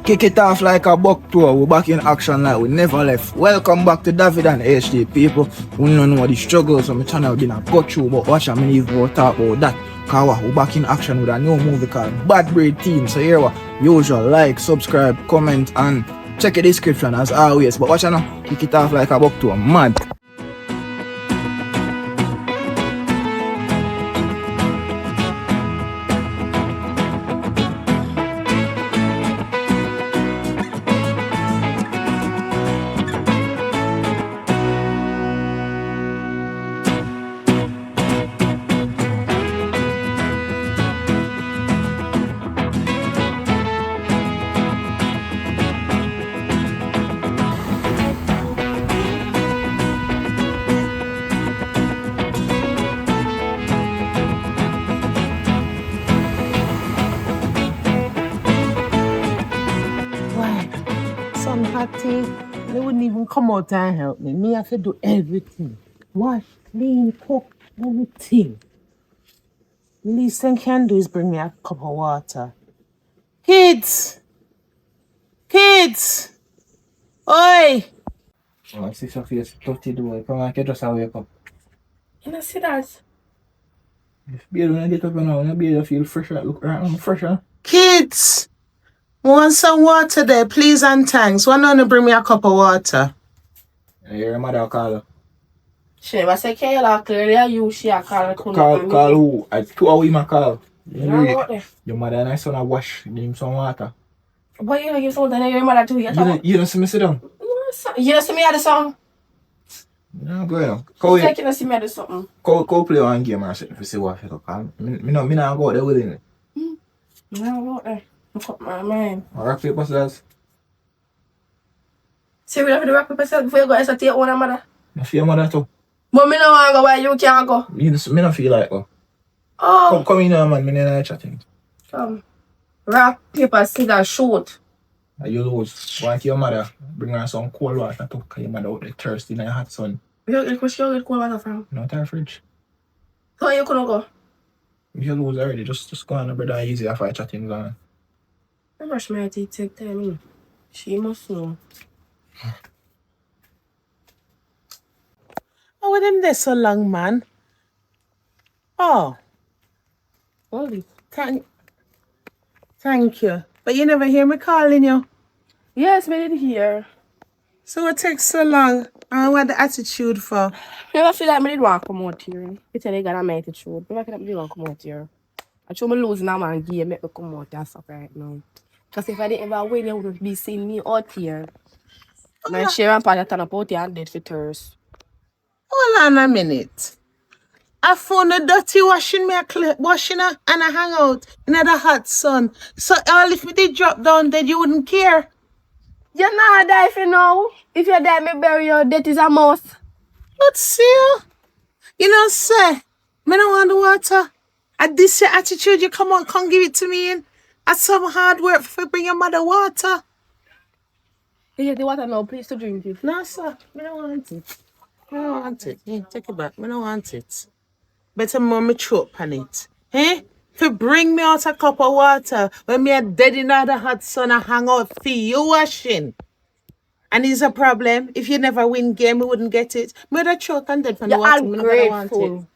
Kick it off like a buck tour. We're back in action like we never left. Welcome back to Davi Dan HD, people. We don't know the struggles on my channel been a go through, but watch me even talk about that. Cause we're back in action with a new movie called Bad Breed Team. So here we usual like, subscribe, comment, and check the description as always. But watch now, kick it off like a buck tour. Mad. They wouldn't even come out and help me. Me have to do everything. Wash, clean, cook, everything. The least thing can do is bring me a cup of water. Kids! Kids! Oi! Oh, I see Sophia's dirty door. Come on, just wake up. You know, see that? Baby, when I get up now, I feel fresher. Look right now, fresher. Kids! Want some water there, please and thanks. Why don't you bring me a cup of water? I hear your mother call her. She never say Kayla, clearly you, she a call her. Call who? I 2 hours my call. You your mother and I son a wash, give him some water. But you don't give something to your mother too. You don't see me sit down? You don't see me at the song? No, go ahead. You think you don't see me at the something? Go play one game or something if you see what you call. Me not go out there with it. No, go out there. Look up my mind. Rock, paper, scissors. See, we have to do rock, paper, scissors before you go to take one of mother. I feel your mother too. But me no want to go where you can't go. Me not feel like go. Oh. Come in here, man. Me not chatting. Come. Rock, paper, scissors, shoot. You lose. Want your mother, bring her some cold water too, because your mother out there thirsty in the hot sun. You get cold water from? Not our fridge. So you couldn't go? If you lose already, just go on, brother, easy after I chatting on. I brush my teeth, take time. She must know. Oh, with him there so long, man. Oh. Hold it. Thank you. But you never hear me calling you. Yes, me did hear. So what takes so long? What the attitude for? You ever feel like me did want to come out here? You tell you got my attitude. I feel like me did want to come out here. I show me losing a man game, make me come out and stuff right now. Because if I didn't ever win, you wouldn't be seeing me out here. My share and part turn up out here and dead for thirst. Hold on a minute. I found a dirty washing her and I hang out in the hot sun. So all if me did drop down dead, you wouldn't care. You're not die if you know. If you die, me bury your death is a must. But see, you know, say, me don't want the water. At this your attitude, you come give it to me in. That's some hard work for bring your mother water. You get the water now, please to drink it. No, sir. I don't want it. I don't want it. Yeah, take it back. I don't want it. Better mommy choke on it. Eh? To bring me out a cup of water when me are dead in the hot sun and hang out for you washing. And it's a problem. If you never win game, we wouldn't get it. Me would choke and dead from the water. You're ungrateful.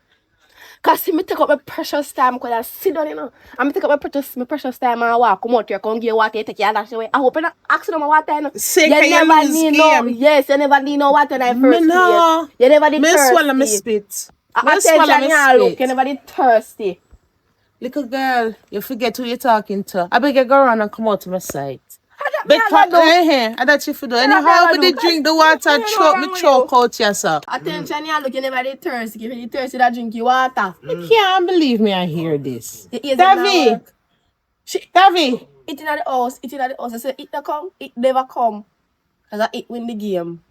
Because see, me take up my precious time because I sit down, you know. And me take up my precious time and I walk, come out here, come get water, you take your dash away. I hope you're not asking my water, you know. Say, you never need no, yes, you never need no water in the first no. You never did thirsty. Swallow my spit. Attention, you look, you never did thirsty. Little girl, you forget who you're talking to. I beg you go around and come out to my side. Because I thought you for do. Anyhow, we did drink the water, choke out yourself. Attention, you look, you never did thirsty. If you did thirsty, that drink your water. You can't believe me, I hear this. Davi! Davi! Eating at the house, I said, it not come, it never come. Because I eat win the game.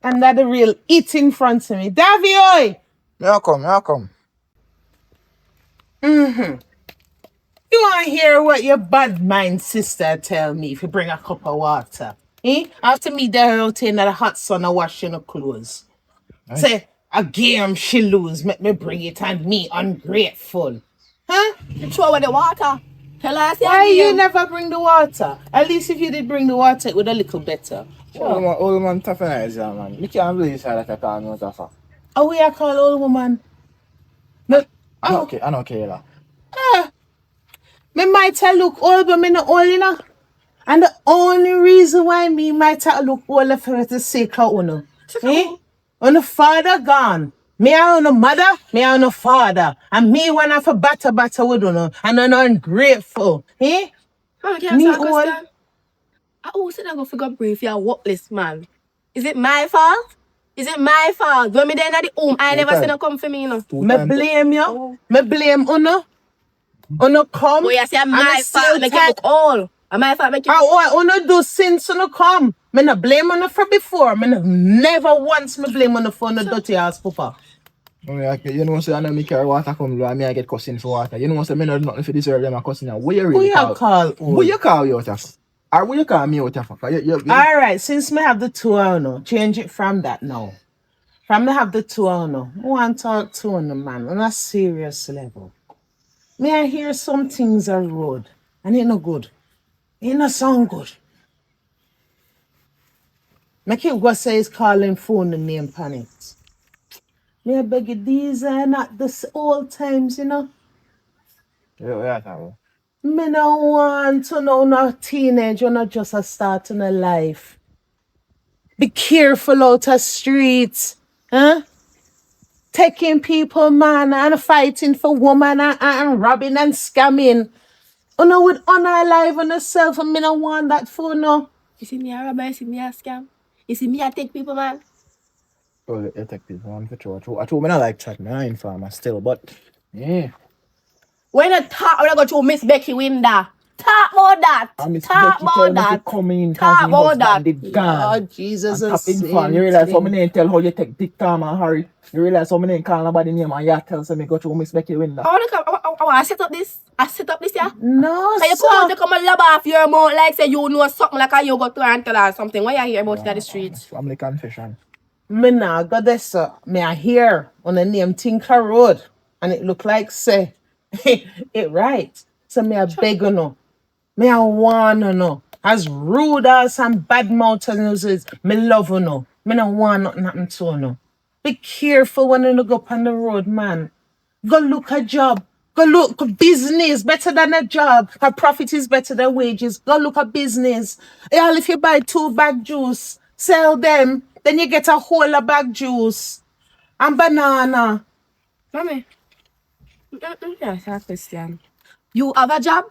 And that the real it in front of me. Davi, oi! May I come? Mm-hmm. You want to hear what your bad mind sister tell me if you bring a cup of water? Eh? After me there out in the hot sun and washing her clothes. Nice. Say, a game she lose, make me bring it and me ungrateful. Huh? You throw away the water. Hell, I say Why you again. never bring the water? At least if you did bring the water, it would a little better. Old man tough nice, man. You can't believe that I can't know tough. Oh, we are called old woman. No, I know, oh, okay, I know, Kayla. me might have look old, but me not old, you know. And the only reason why me might have look old is for the sake of uno. Eh? On the father gone. Me and no mother, me and no father. And me wanna for batter with uno. And I'm ungrateful. Eh? Mama, can I Me ask a old. question? I always said I go figure brief. You're a worthless man. Is it my fault? Is it my fault? When me there in the home, I never said no come for me, you know. Me blame you. Oh. Me blame uno. Uno come. Boy, you say and my I fault still make you take- look old. And my fault make you Ah, what uno do since uno come? Me no blame uno for before. Me no, never once me blame uno for no dirty ass papa. You know, say I know me carry water come low and me I get cussing for water. You know, say me not nothing for deserve them a cussing now. What you Who really you call? call Who old? you call you out of? Or who you call me out of? You All right, since me have the two uno, change it from that now. From me have the two uno, I want to talk to uno, man, on a serious level. Me I hear some things are road, and it no good. It no sound good. Me keep go say it's calling phone the name pan it. Me I beg you, these are not the old times, you know. yeah, Me no want to know no teenage or not just a starting a life. Be careful out the streets, huh? Taking people, man, and fighting for woman and robbing and scamming. You know, with honor life on yourself, and me no want that for no. You see me a robber, you see me a scam. You see me a take people, man. Oh, you take people on for true. I told me not like chat, me I informer still, but yeah. When you talk, when I go to Miss Becky window. Talk about that. And Miss Talk Becky tell about me to that. come in Talk because about that. did gone. Oh, Jesus, And a top inform. You realize how many tell how you take Dick Tom and Harry. You realize how many call nobody name and you tell me go to Miss Becky window. I want to come. I want to set up this. I set up this, yeah. No, So you come out sir. to come and lob off your mouth like say you know something like a you go to and tell her something. What you hear about it at the streets? Family confession. Me nah go there, sir. Me I hear on the name Tinker Road, and it look like say it right. So me I beg you no. Me I want you know. As rude as and bad mouthed is, me love you no. Me no want nothing happen to you no. Be careful when you go up on the road, man. Go look a job. Go look business better than a job. Her profit is better than wages. Go look a business. Yeah, if you buy 2 bag juice, sell them, then you get a whole of bag juice and banana. Mommy, yes, a question. You have a job?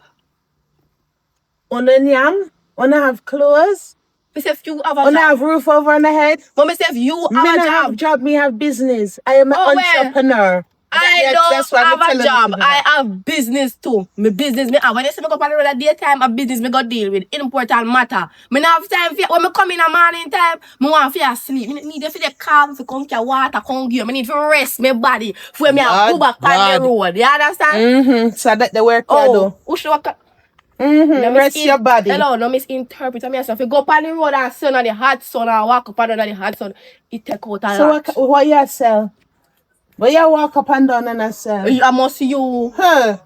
On a yam, on a have clothes, Me say if you have a on a job. have roof over my head. Mommy say if you Me have not a have job. job, me have business. I am an Oh, well. entrepreneur. I That's why don't me have a telling you job. to do I that. have business too. My business, me have. When you see me go on the road at daytime, a business me go deal with. Important matter. Me not have time for when me come in a morning time, me want for sleep. Me need for the calm to come get water, come give. Me need to rest my body for me a go back on the road. You understand? So that the work you Oh, do. who should work? No Rest your body. Hello, no misinterpret me. So if you go up on the road and sun on the hot sun and walk up under the hot sun, it take out a So lot. what you sell? But you walk up and down and I sell. I must you. Huh.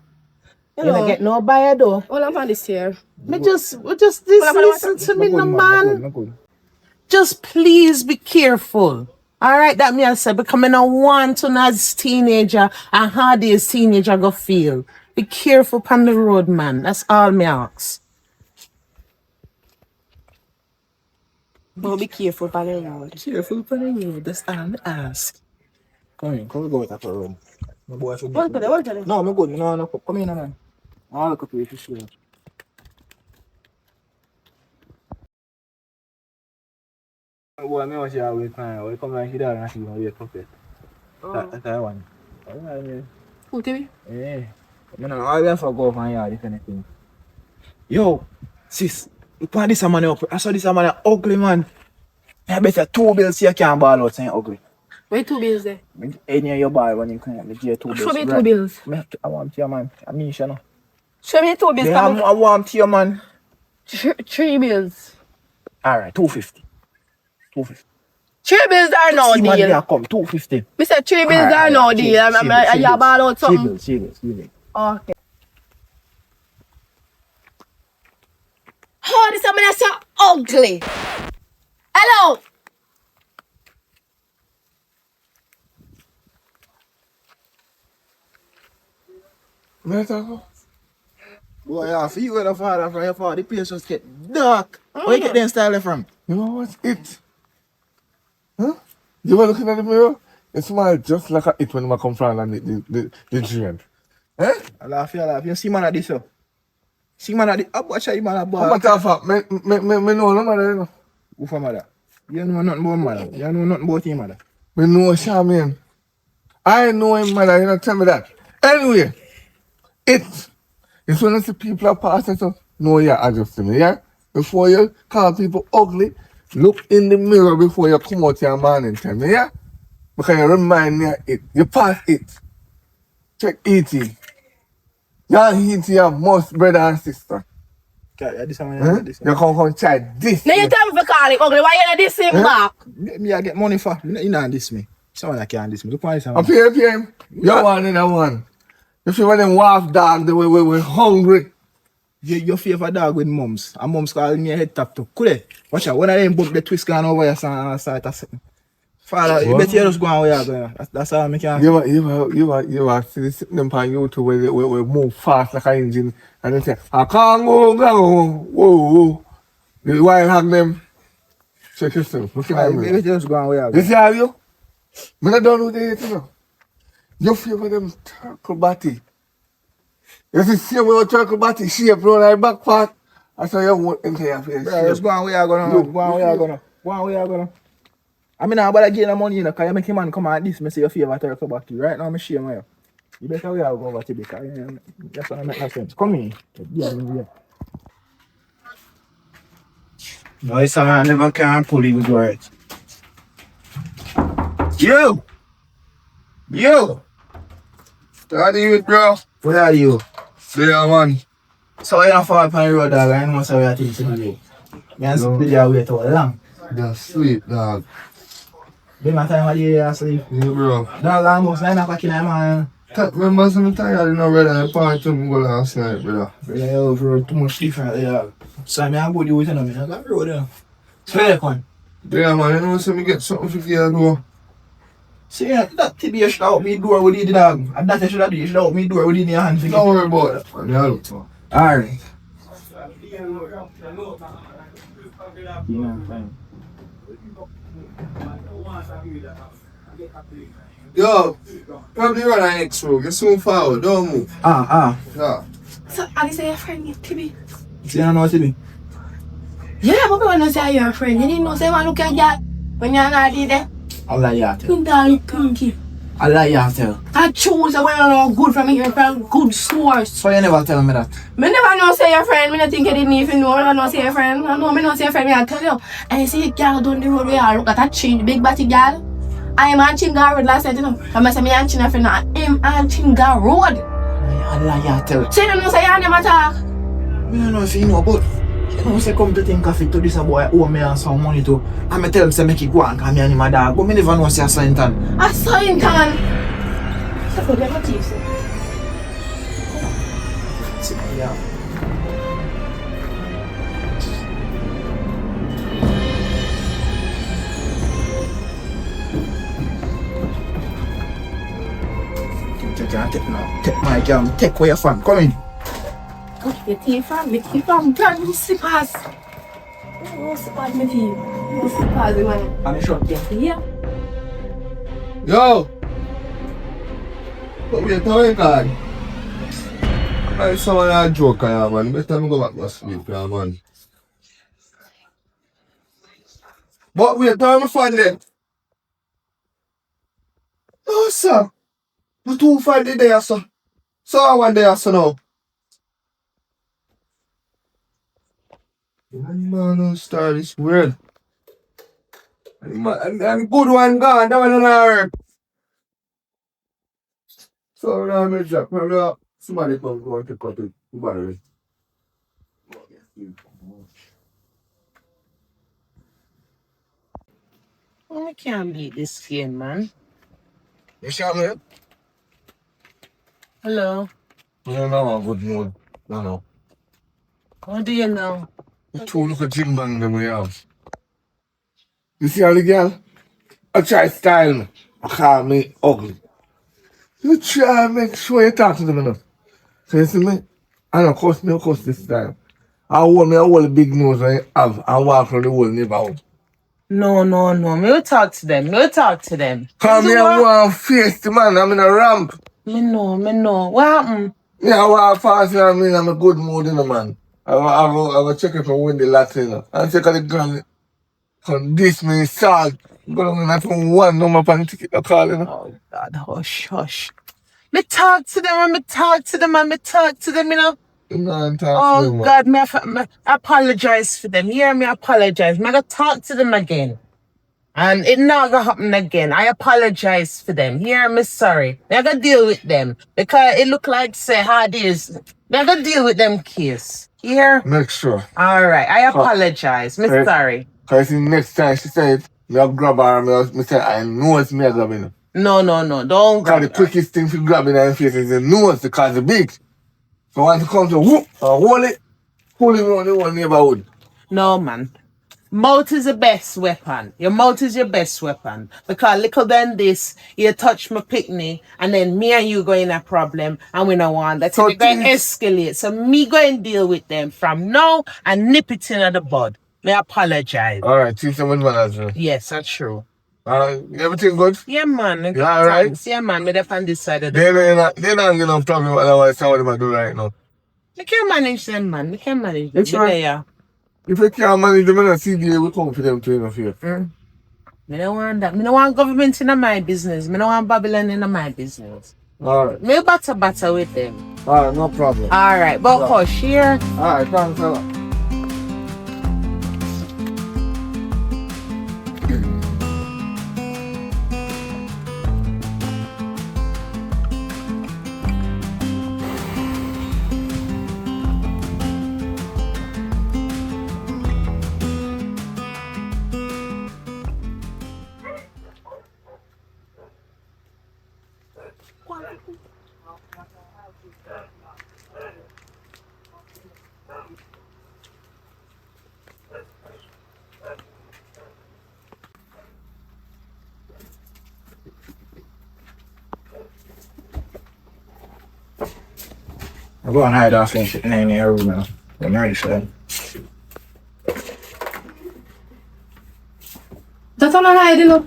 You know. don't get no buyer though. All I'm on this here. Me just listen to me, no man. No good. Just please be careful. Alright, that me I say becoming a wanton as teenager and how this teenager go feel. Be careful on the road, man. That's all me ask. But be careful on the road. Careful for the road, that's all I ask. Come in, come go with that road. My boy should What today? No, I'm good. No, come in, man. I'll look up you for sure. Boy, me was here with my boy. Come and sit down and see my way puppet. That's I want. Alright, man. Who TV? Yeah. Man, I will forgo from here if anything. Yo, sis, look at this man up. I saw this man ugly, man. I bet you 2 bills you can't ball out saying ugly. Where 2 bills there? Any of your boy when you come out, give you 2 bills. Show me 2 bills. I want to you, man. I mean, you know. Show me 2 bills. I want to you, man. 3 bills. Alright, 250. 250. 3 bills are no See, man, deal. there come 250. Me say 3 bills are no deal. I ball out something. See bills. Okay. Oh, this man is so ugly. Hello. Boy, yeah, for you and the father from your father, the place just get dark. Where you get them style from? You know what's it? Huh? You were looking at the mirror? It smiled just like a it when I come from and the giant. Eh? I laugh, you laugh. You see man at this, yo. See man at this. I watch you man at How bar. about that fact? Me know no mother, you know. Who for mother? You know nothing about mother. You know nothing about him mother. Me know Charmaine. I know him mother, you know, tell me that. Anyway, it's when I see people are passing so know you're adjusting me, yeah? Before you call people ugly, look in the mirror before you come out your man and tell me, yeah? Because you remind me of it. You pass it. Check eating. Y'all eat your most brother and sister. Okay, this one, Huh? this You one. come try this. Now you tell me for calling ugly. Why you not this same back? Me, I get money for. You know this me. Someone that can't this me. Look why I someone. pay him. You want another one. If you want them wolf dog, they were hungry. Your favorite dog with mums. And mums call me a head tap to. Could watch out. One of them bump the twist gone over your side. Father, you What? better just go on where you're going. That's all I can. You are see them on YouTube where they move fast like an engine and they say, I can't go. Whoa. Why have them? Check yourself. Look at You me. better just go on where you're You going. see how you? Me not done with it, you know. You favor them turkle body. You see, same way your turkle body shape round like back part. I saw you won't enter your face. Bro, just go on where you're going. Go on where you're going. Go on where you're going. I mean, I'm about to get the money, you know, because you make a man come on this, me say your favorite turkey back to you. Right now, I'm shame you. You better we go over to because that's what I make no sense. Come in. Yeah. No, it's a man never can pull him right. You! How do you, bro? Where are you? There, man. So you're not far up on the road, dog. I know how you're thinking to do. Me and No. sit there wait too long. Just sleep, dog. Be my time of the day, I sleep. Yeah, bro. Dog, almost 9 o'clock in the morning. Remember some tired, you know, brother. I party to me go last night, brother. Brother, yo, bro, too much different there. So I'm going to go with you, I got road there. So where you come? Yeah, man, you know, so me get something for you, though. See, that TB should have opened me door with the dog. And that you should have done, you should have opened me door with your hand. Don't worry about that, man. Yeah, look, man. Alright. Yeah, fine. Yo, probably run an next row. Get soon forward, don't move. Yeah. So, I say your friend, Timmy. See, I know what to do. Yeah, but when I say you're a friend, you didn't know say man look at that when you're not there. I'll lie you tell. You don't kinky. I'll lie you tell. I choose a well know good from here from good source. So you never tell me that. Me never know say your friend, me not think you didn't even know. I know say your friend. I know me not say your friend, me I tell you. And you see a girl down the road where I look at that chin, big body girl. I am on Chinga Road last night, you know. I say me and Chinga friend, I am on Chinga Road. I'll lie you tell. So you don't know say you never talk. I don't know if you know, but you know, say come to think of it to this boy owe me and some money to. And me tell him say make it go and come me and my dog. But me never know say a Sainton. I saw him can. So for them, what you say? Yeah. Take my girl, take where you're from. Come in. Go get your from, make your from. Turn your slippers. No slippers, my team. No slippers, man. I'm sure. Yeah. Yo! What we are doing, God? I saw a joke, yeah, man. Better me go back to sleep, yeah, man. What we are doing, fun then? Oh, sir. You too funny there, sir. So I want there, sir, now. Man, don't start this weird. And good one gone, that one don't hurt. So now I'm just probably somebody come go and pick up the battery. I can't beat this game, man. You shot me? Hello. No, good mood. No. What do you know? The two little gym bang them we have. You see how the girl? I try style me. I call me ugly. You try make sure you talk to them enough. So you see me? I don't cuss me, I cuss this time. I hold a big nose I have and walk around the whole neighborhood. No. Me will talk to them. Cause me I want face the man, I'm in a ramp. Me know. What happened? Me I walk fast and I'm in a good mood, man. I go check it for when the Latin. I check out the gun. From this me salt. Go down and I found one number on the ticket I call you know. Oh God, hush. Me talk to them, you know. You know, talk to Oh them, man. God, me apologize for them. Me apologize. Me gotta talk to them again. And it not gonna happen again. I apologize for them. Me sorry. Me gotta deal with them. Because it look like say hard is. Me gotta deal with them case. Make sure. Alright, I apologize. Me sorry. Cause the next time she said, me I grab her and me say, I know it's me I grabbing her. No, don't grab Cause the her. quickest thing for grabbing her in face is the nose because it's big. So once it comes to whoop, I hold it around the whole neighborhood. No, man. Mouth is the best weapon. Your mouth is your best weapon. Because little than this, you touch my picnic, and then me and you go in a problem, and we don't want that. So we going to escalate. So me go and deal with them from now and nip it in at the bud. Me apologize. Alright, teach them with manners. Yes, that's true. Everything good? Yeah, man. You alright? Thanks. Yeah, man. Me up on this side of the They're not getting no problem otherwise what them do right now. We can manage them, man. We can manage them. That's right. Yeah. If you can't manage them, I see the we come for them to interfere. Me don't want that. Me don't want government in my business. Me don't want Babylon in my business. Alright. Me batter with them. Alright, no problem. Alright, but hush here. Alright, thanks a lot. I go and hide off and shit in your room now. I'm ready for them. That's all I hide, you know.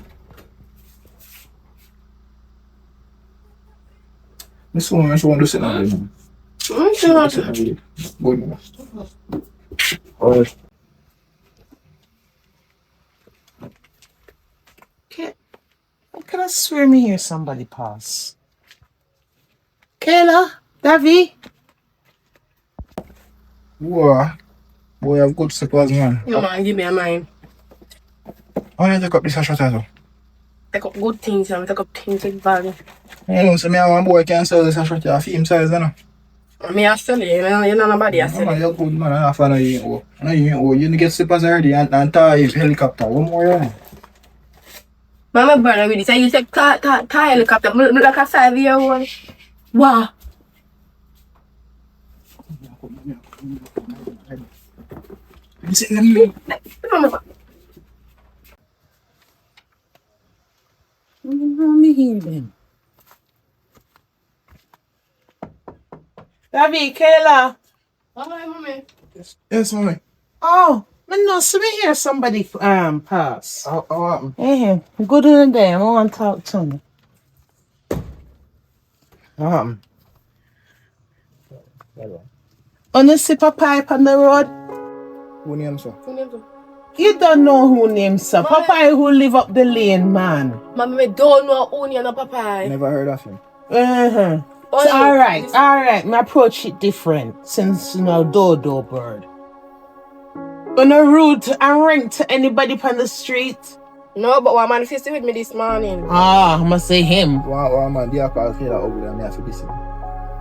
This woman, she won't do sit down with me. Sure. Sit down with you. Good enough. Alright. Can I swear me hear somebody pass? Kayla? Davi? Boy, you have good suppose, man. No, man, give me a mind. How do you take up this shot as well? Take up good things, and take up things with value. You know, so me and one boy can sell this shot at film size, you know. Me I sell it, you know nobody I sell Man, it. you're good, man. I have fun. You ain't get slippers already and tie helicopter. One more, yeah. Mama brother with this, and you say car helicopter, look like a 5-year-old. Wow. Let me hear them. Davi, Kayla. Hi, mommy. Yes, mommy. Oh, me no, so me hear somebody pass. How happened? Hey, good in there. I want to talk to me. How happened? On the sip a pipe on the road. Who name, sir? You don't know who named sir. Popeye who live up the lane, man. Mommy, me don't know who you know Popeye. Never heard of him. Uh-huh. Oh, So, alright. My approach it different since you know dodo bird. Gonna rude and rank to anybody on the street. No, but one man faced with me this morning. I must say him. One man, they are called Kayla ugly and me have to listen.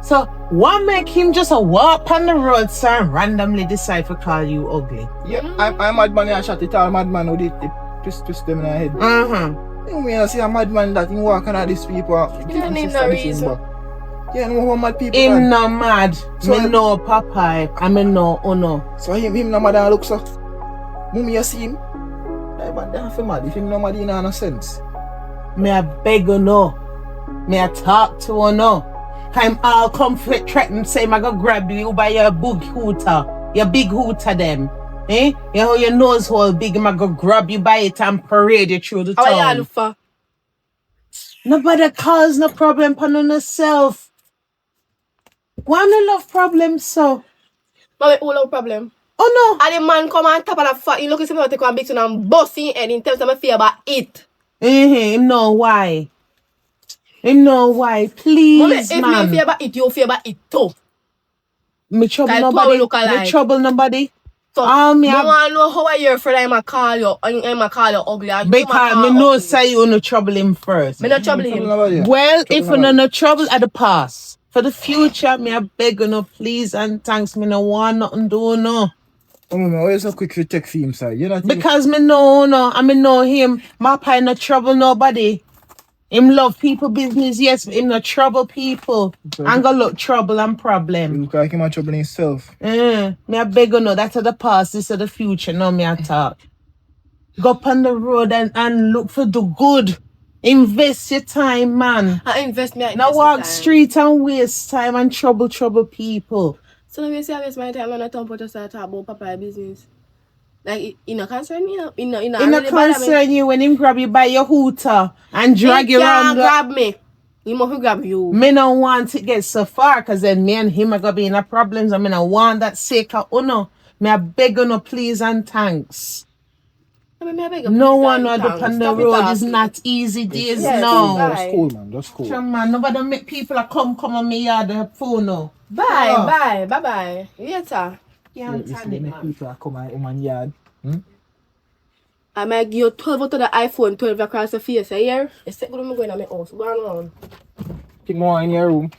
So what make him just a walk on the road, sir, and randomly decide to call you ugly? Yeah, I'm madman and shot it all madman who did twist them in the head. Mm-hmm. You mean I see a madman that in walking at these people. You don't need no reason. Yeah, no how mad people Him man. no mad. So- Me know Popeye and me know Uno. So him no mad and look so. Mummy you see him? That man they have to mad. If him no mad he no sense. Me a beg no. Me a talk to Uno. I'm all comfort threatened say I go grab you by your big hooter. Your big hooter them. Eh? You know your nose hole big, I go grab you by it and parade you through the How are you town. look for? Nobody cause no problem upon yourself. Why me love problems so? Mommy, all our problem. Oh no. And the man come and tap on a fat. You look at something take one big one and bust in head in terms of my fear about it. Him know why. Him know why. Mommy, Please, if man. me fear about it, you fear about it too. Me trouble Like, nobody. Paul look alike. Me trouble nobody. So, Me I a- want to know how are your friend I'ma call you ugly. And you because ma me call know ugly. say you no trouble him first. Me not trouble him. Well, Trouble if you nobody. no trouble at the past, for the future, me a beg you no please and thanks. Me no want nothing do no. Oh man, why you so quick to take for him side? You not Because me know no, and me know him. My pie no trouble nobody. Him love people business, yes, but him no trouble people. And go look trouble and problem. you look like him a trouble himself. Me a beg you no, that's the past, this is the future. No, me a talk. Go up on the road and look for the good. Invest your time, man. I invest me. I Now invest walk my time. street and waste time and trouble people. So now you say I waste my time when I talk about just talk about Papa business. Like it no concern me. It no It really not bother me. concern you when him grab you by your hooter and drag He you can't around. grab me. He must grab you. Me no want to get so far because then me and him are gonna be in a problems and me no want that sake of uno. Me a beg you no please and thanks. I mean, I beg you, No please, one and up on thanks. the Stop it road talking. is not easy days Yes, now. bye. That's cool, man. That's cool. Sure, man, nobody make people a come on me yard the phone now. Bye. Later. Can't stand it, man. People are coming in my yard. I might give you 12 out of the iPhone 12 across the face, you hear? You said I'm going to my house. Go on. Take more in your room.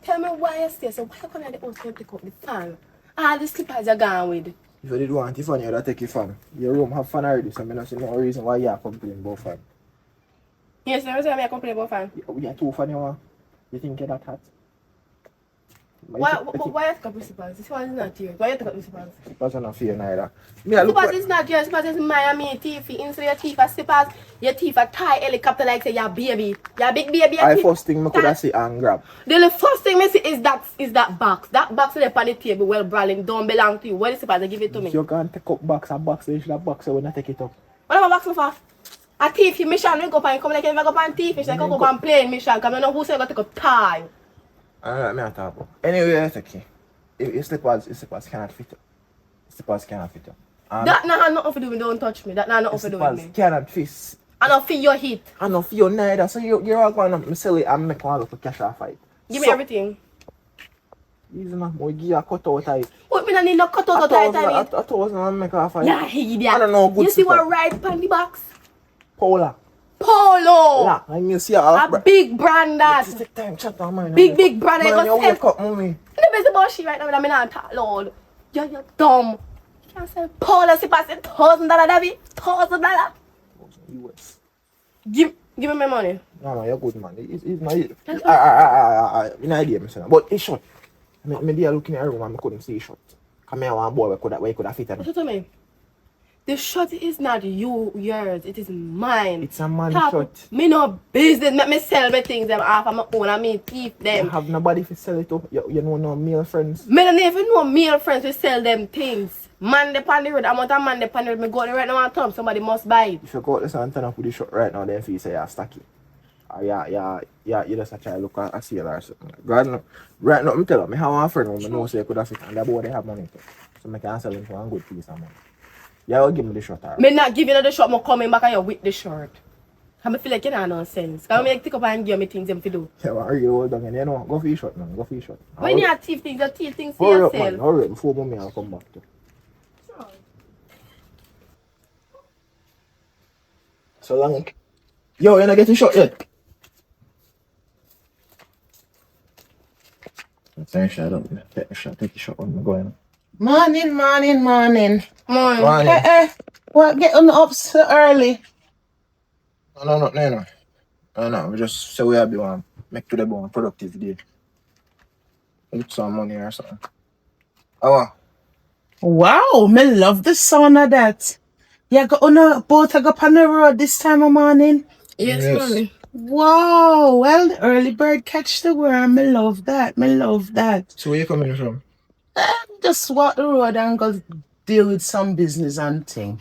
Tell me why you stay so why you come at the house to take up the fan? All the slippers you're gone with. If you did want the fan, you would take your fan. Your room have fan already, so I don't see no reason why you are complaining about fan. Yes, never say I complain about fan. We are too fan, you think you're that hot? Why you take up the slippers? This one is not yours. Why you take up the slippers? That's not fair neither. Me, I look Slippers like, is not yours. Slippers is Miami teeth. Instead your teeth are slippers, your teeth are tie helicopter like say your baby. Your big baby. Your I teeth- first thing I could have say and grab. The first thing I see is that box. That box is on the table, well, brawling, don't belong to you. What is it? Give it to me. If you can't take up box, a box, you should have box, so when I take it up. What am I boxing for? A thief mission, we go and come like if I go on thief, like go and plane mission, because I know who said I go take up tie. Alright, me a talk about. Anyway, it's okay. Your slippers cannot fit you. Slippers cannot fit you. That nah nothing to do with don't touch me. That nah nothing to do with Slippers me. cannot fit. I don't feel your heat. I don't feel neither. So you're all going to sell it and make one look for cash or fight. Give me everything. Easy enough. We give you a cut out of it. What me not need no cut out of tight on it. I thought I make a fight. Yeah, idiot. I don't know good You see slipper. what right on the box? Paula. Polo. Yeah, I mean, see A big brand that. Just take time, chat on mine. Big brand. I Man, you go wake sell. up, mommy. The best about she right now, I'm not talk loud. You're dumb. You can't sell Polo slippers $1,000, Davi. $1,000. US. Give me my money. No, you're good, man. It's not it. In idea, Mr. But it's short. I there looking at her room and I couldn't see it short. Come here, one boy, where could have fit on. Listen to me. The shot is not yours. It is mine. It's a man Talk- shot. Me no business. Let me sell my things them off of my own. I mean, thief You them. have nobody to sell it to. You know no male friends. Me don't even know male friends to sell them things. Man, they on the road. I'm out of man, they on the road. Me go there right now and tell them somebody must buy it. If you go out this and turn up with the shot right now, then you say you're stacky. You just try to look at a sale or something. Right now, I'm telling you, I have one friend who I know say could have fit and that boy they have money to. So I can sell him for a good piece of money. Yeah, will give me the shot. Right? Me not giving you the shot. Me coming back here with the shirt. I feel like you know nonsense. Cause me take up and give me things them to do. Yeah, are you old again? You know, go for your shot, man. Go for your shot. When you have thief things, you thief things for Hurry up, man. yourself. Hurry up before mommy I'll come back to. So long. Yo, you're not getting shot yet? Take a shot up. Take a shot when I'm going. Morning. Morning. What getting up so early? No. We just say we have to make today be one productive day. Get some money or something. Oh, Wow, me love the sound of that. You got on a boat, I go on the road this time of morning. Yes, Yes. mommy. Wow, well, the early bird catch the worm. Me love that. so where you coming from? Just walk the road and go deal with some business and thing.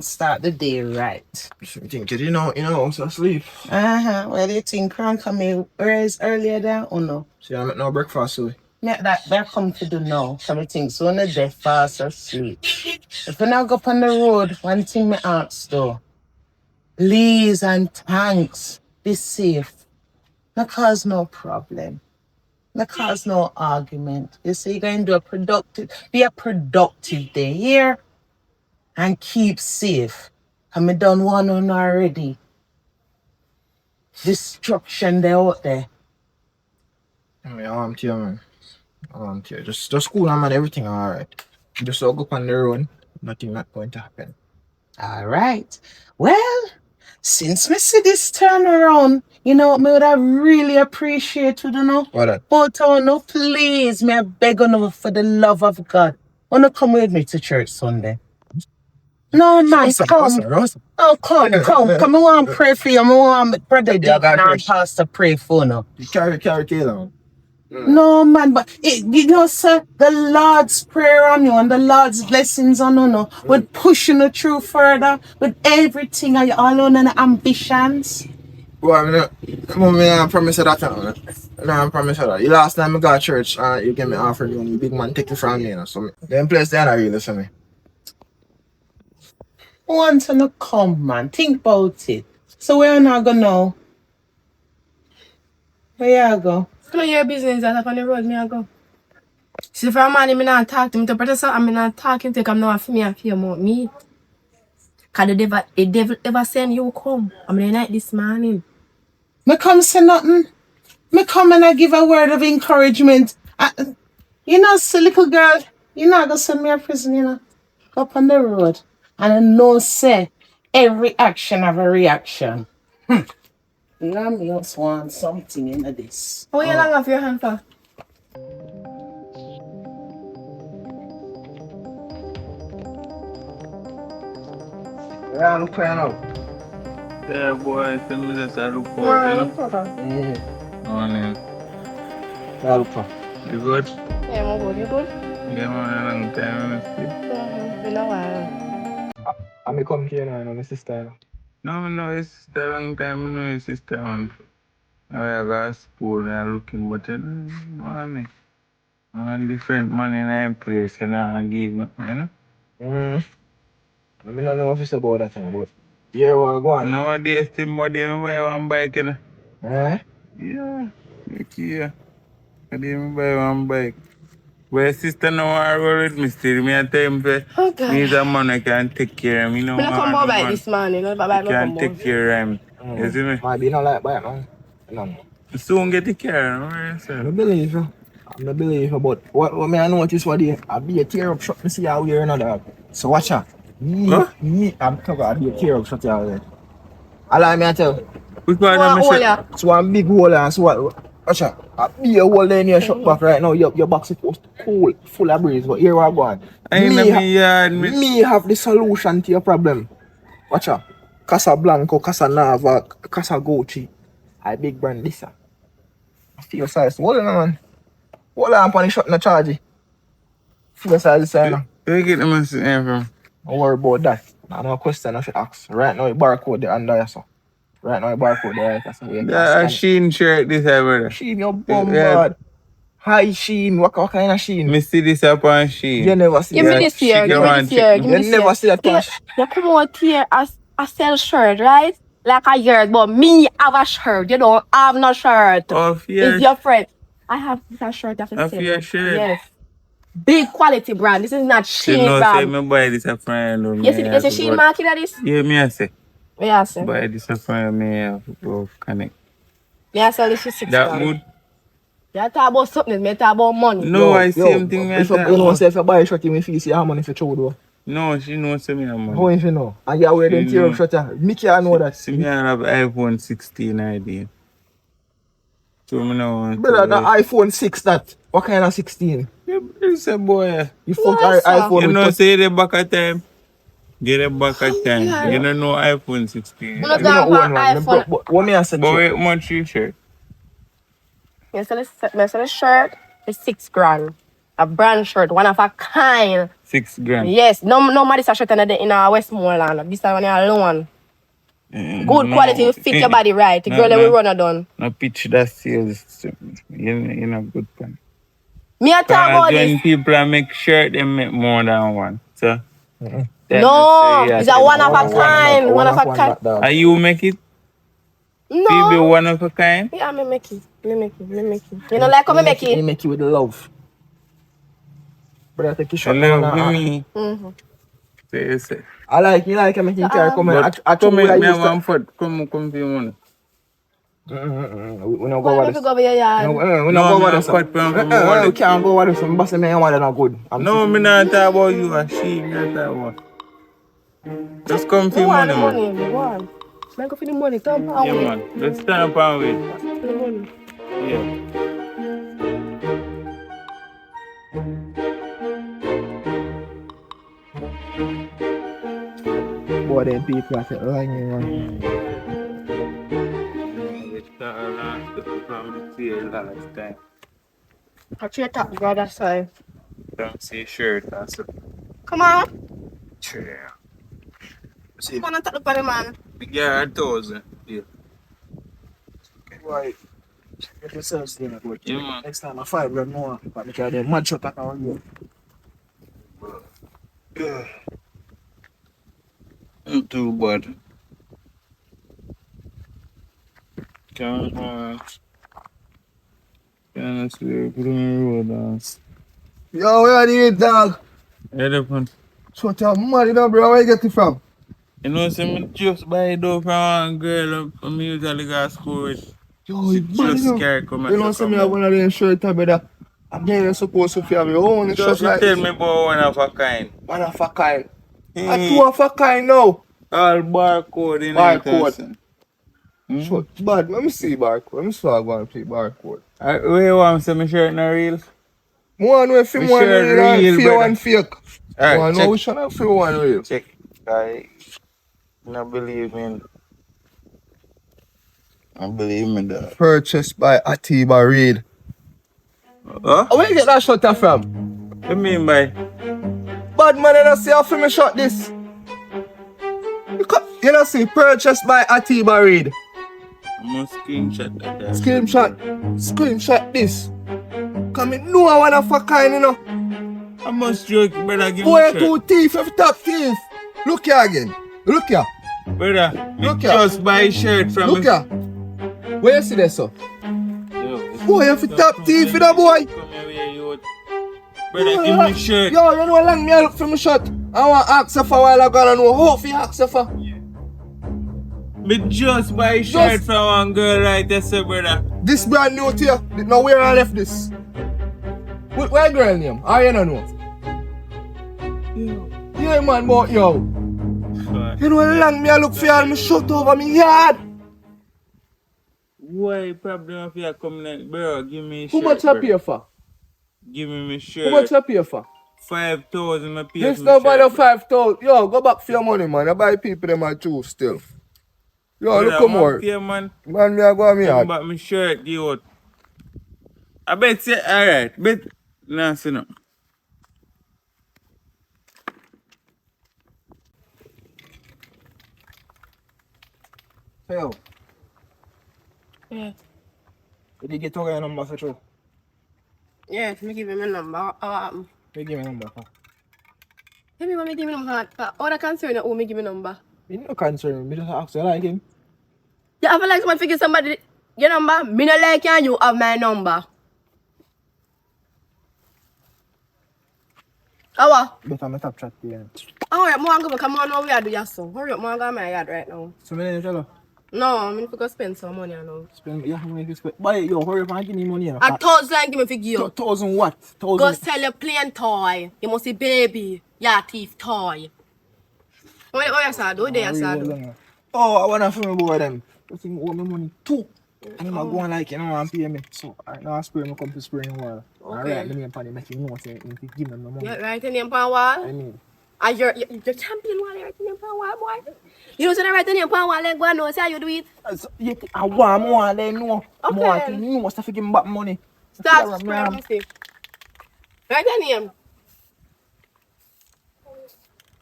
Start the day right. So you think, you know, so asleep. Where do you think Crank come in earlier than or no? See, I make no breakfast, so. Yeah, that come to do now. So I think so on the day fast asleep. If you not go up on the road, one thing me ask though, please and thanks, be safe. Not cause no problem. Not cause no argument. You see, you're going to be a productive day here and keep safe. And me done one on already. Destruction they out there. I mean, I'm to you, man. I'm to you. Just cool, man. Everything alright. Just all go up on the road. Nothing not going to happen. All right. Well, since me see this turnaround, you know what me would have really appreciated, you know? What that? But oh no, please, me I beg on you for the love of God. Wanna come with me to church Sunday? No man, come. Oh, come. I want to pray for you. I want my brother Dean and Pastor pray for you. You carry Kayla. No man, but you know, sir, the Lord's prayer on you and the Lord's blessings on you would push you through further with everything and all on and ambitions. Well, come on, man, I promise you that. I promise you that. The last time I got to church, you gave me offer you and you big man take it from me, you know. So, them place they are not really for me. Once and come, man. Think about it. So where not gonna know? Where you go? Come on, your business that up on the road, me I go. See, for a man, me not talk to me to protect so I'm not talking to him now for me and fear about me. Cause the devil ever send you come. I'm the night this morning. Me come say nothing. Me come and I give a word of encouragement. You know, so little girl, you not gonna send me a prison, you know. Go up on the road. And I know say every action have a reaction. Now me just want something in this. How you long off your hand for? Yeah, I'm playing out. Yeah, boy, tell me this, I look forward, you know? Morning. Yeah, look for. You good? Yeah, I'm good. You good? Yeah, man, a long time, honestly. Been a while. I may come here now, my sister. No, it's a long time, you know, your sister, man. I got school and I'm looking, but you know, money. I'm different money in that place, and I give me, you know? I mean, I don't know if it's about that thing, but yeah, we're going. Nowadays, still more than buy one bike, you know? Eh? Yeah, look here. I didn't buy one bike. Well, sister no want roll with me still. Me a tell him say, Oh, God. me is a man I can take care of him. Me no I'm want come no over man. this morning. No, but I I can come take over. care of him. You see me? Might be not like that, man. No. Soon get the care, right? I don't believe you. But what me I notice what I be a tear up shot me see how we're another. So watch out. Huh? I'm talking about be a tear up shot out there. Allow me I tell. Which one of my shirt? So one big hole and so what watch out. I be a hole in your shot back right now. Your back supposed to cool, full of breeze, but here we go. I ain't in me yard. Me have the solution to your problem. Watch out. Casablanca, Casanova, Casagochi. I big brand this. I feel size. Hold on, man. Hold on, pon the shot in the charge. Feel size this side now. Where you get the message from? Don't worry about that. I no question I should ask. Right now, the barcode there under you, so. Right now, the barcode there, that's the way you That a can scan Sheen shirt this here, brother. it. Sheen, your bombard. Hi, Sheen. What kind of Sheen? Me see this up on Sheen. You never see Give me that. this here. Give me this here. Give me You this never here. see that. You come out here as a sell shirt, right? Like a yard, but me have a shirt. You don't have no shirt. Off your It's your friend. I have this shirt. Off your shirt. Yes. Big quality brand. This is not She Shein know say brand. me buy this a friend. You see the Shein market of this? Yeah, me I say. Me I say. Buy this from me, bro, connect. Me I sell this for 6 That grand. good? You talk about something, me talk about money. No, I same thing me if talk you know about. say if you buy a shot, you feel see how money for throw though. No, she knows me a How money. if you know? And you wear them She tear up know. shot. Me can't know that. See me have iPhone 16 ID. So me no want Brother, the to. iPhone 6 that. What kind of 16? It's a boy. You fuck Yes, sir. iPhone You with know, touch. say the back of time. Get it back at time. Yeah. You don't know iPhone 16. You not You don't talk own about one. iPhone. But what me I say But to wait, you? how much you shirt? Me sell a shirt for 6 grand. A brand shirt, one of a kind. 6 grand. Yes, nobody a shirt in a Westmoreland. This one alone. Good quality, fit your body right. The girl that we run a done. No pitch that sales. You know good plan. Me a talk about When this. people make shirt, they make more than one. So that No, means, it's a one of a One kind. One of a kind. that dog. Are you make it? People No. one of a kind? Yeah, me make it. Me make it. You know, like how me make Me it? make you with love. But I take you shot Hello, now. me. Mm-hmm. Say. I like you like making care come and But I come told you I make me used one to. foot. Come for money. We don't go Why over don't this. you go over your yard? We No, don't go me over a this. cut from my We wallet. can't go over this. I'm bossing me one not good. No, me not talk about you and she. Me not talk about. Just come for No one money, the man. money. Go on. Make up for the money. Come Yeah, on. man. Let's stand up and wait. For the money. Yeah. Boy, them people I said, like me, man. Let's start around from the sale last time. What's your top, brother? Sorry. Don't see shirt also. Come on. Chair. Come on and talk to the man. Yeah, 1,000. Yeah. Boy, get yourself still good. Yeah, man. Next time I 5 grand more. But because they mad shot at our you. Not too bad. Can't sleep. Put on the road dance. Yo, where are you, dog? Yeah, different. Shut your mad, you know, bro. Where you get it from? You know, see me just buy it from one girl from me usually go to school with. Yo, She it's bad, you just know. scared come You know, and see me have one of them shirt, brother. I'm then supposed to have your own Just shot she like tell this. me about one of a kind. One of a kind. A Hmm. two of a kind now. All barcode in Barcode. it. Shut bad. Let me see barcode. Let me see how I go and play barcode. Where you want to see my shirt not real? One way film We one shirt real and real, fake brother. one fake. Alright, One know check. which one I feel one real. Check. I not believe in. I believe me that. Purchased by Atiba Reed. Huh? Where you get that shot from? What you mean by? Bad man, you don't see how film me shot this. You don't see purchased by Atiba Reed. I'm gonna screenshot that. Screenshot this. Come in, no one of a kind, you know. I must joke, brother. Give me Boy, a shirt. two teeth, every top teeth. Look here again. Look here. Brother, me Look here. just buy a shirt from Look me. here. Where you see that, sir? Yo, Boy, every top teeth, you know, boy. Come here, where you. Brother, give me a shirt. Yo, you know how long me I look for my shot? I want to ask her for a while ago, I know how to ask her for. Me just buy a shirt from one girl right there, sir, brother. This brand new to you. Now where I left this? Where girl name? I don't know. Yeah, man, but yo. You know how long me I look for all my shut over me yard? Why problem if you are coming in, bro? Give me a How shirt. much I bro. pay for? Give me my How shirt. much I pay for? 5,000 I pay This for my no matter shirt. 5,000. Yo, go back for your money, man. I buy people them a juice still. Yo, look come more. Pay, man. Man, me I go on me Give me yard. back my shirt, give out. I bet say alright, bet nah see no. Yo, Yeah. did you get to your number for true? Yeah, me give him a number. You give me a number. Maybe when me give me number, all the concern who me give me number. You no concern me, just ask you like him. You have like someone figure somebody your number? Me no like you and you have my number. What? Better me top chat to you. Hurry up, man, go come on now we are do your son. Hurry up, man, go my yard right now. So me name tell her. No, I'm going to spend some money now. Spend yeah, how much you spend? Buy yo, hurry up and give me money. 1,000 give me for you. 1,000 what? Go 1,000. sell your plain toy. You must see baby. Yeah, thief toy. What you say? Do there, sir? Oh, I wanna film boy them. You think owe me money too? And I'm go on like you know and pay me. So I now spray me come to spray in wall. Okay. Alright, let me pay make you know say you give them the money. You write your name on wall? I mean, You're champion wall, you write your name on wall, boy. You don't say write your name on wall, like go and know, say how you do it. I want more they know. Okay. More to know stuff give me back money. Start spraying mistake. Write your name.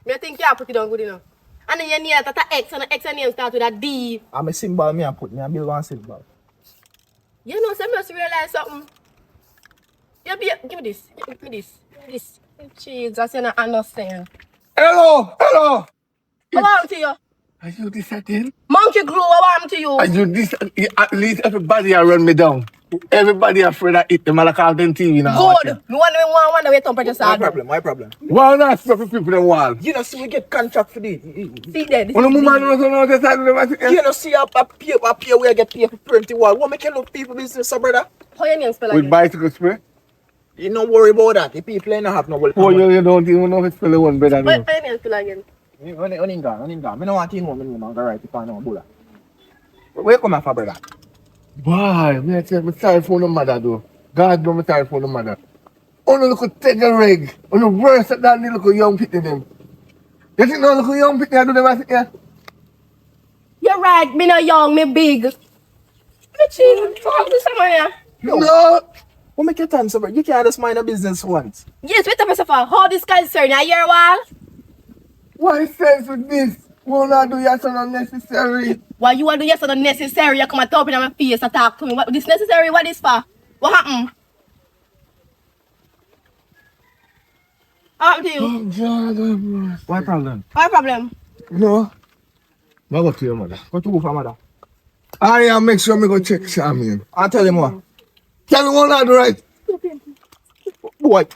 I think you put it down good enough. And then you need that X and the X name start with a D. I'm a symbol me and put me and build one symbol. You know, some must realize something. You be, give me this. Give me this. Give me this. Jesus, you don't understand. Hello, hello. What happened to you? Are you this again? Monkey glue, what happened to you? Are you this? At least everybody run me down. Everybody afraid I eat them like all them TV now. Good. No one way temperature My start. problem, my problem. Why not stop the people in the wall? You know, see we get contract for this. See there, this When the is woman me. knows on the side of them, You know, see a pay where I get paid for printing wall. What make you look people business, so brother? How your name spell with again? bicycle spray. You don't worry about that. The people ain't not have no worry. Oh, you don't even know if it's spell one better than you. How your name spell again? Unin gone. I don't want to know my name. I'm going to write it on my bullet. Where you come from, brother? Why? Me I tell me sorry for the mother though. God know me sorry for the mother. Only look at take a reg. Only worse than that little young people them. You think no little young people do them as yeah? You're right, me no young, me big. Me chill. Talk to someone here. No. What make you time, sir? You can't just mind a business once. Yes, wait a minute, how this concern? I hear wall? Why sense with this? Why not do your son unnecessary? Why you want to do yes or necessary? You come and talk in my face and talk to me. What this necessary? What is for? What happened? What happened to you? Oh God, oh, boy. What problem? What problem? No. Now go to your mother. Go to for mother. I make sure me go check Charmian. I'll tell him what. Tell me what I do right. Boy.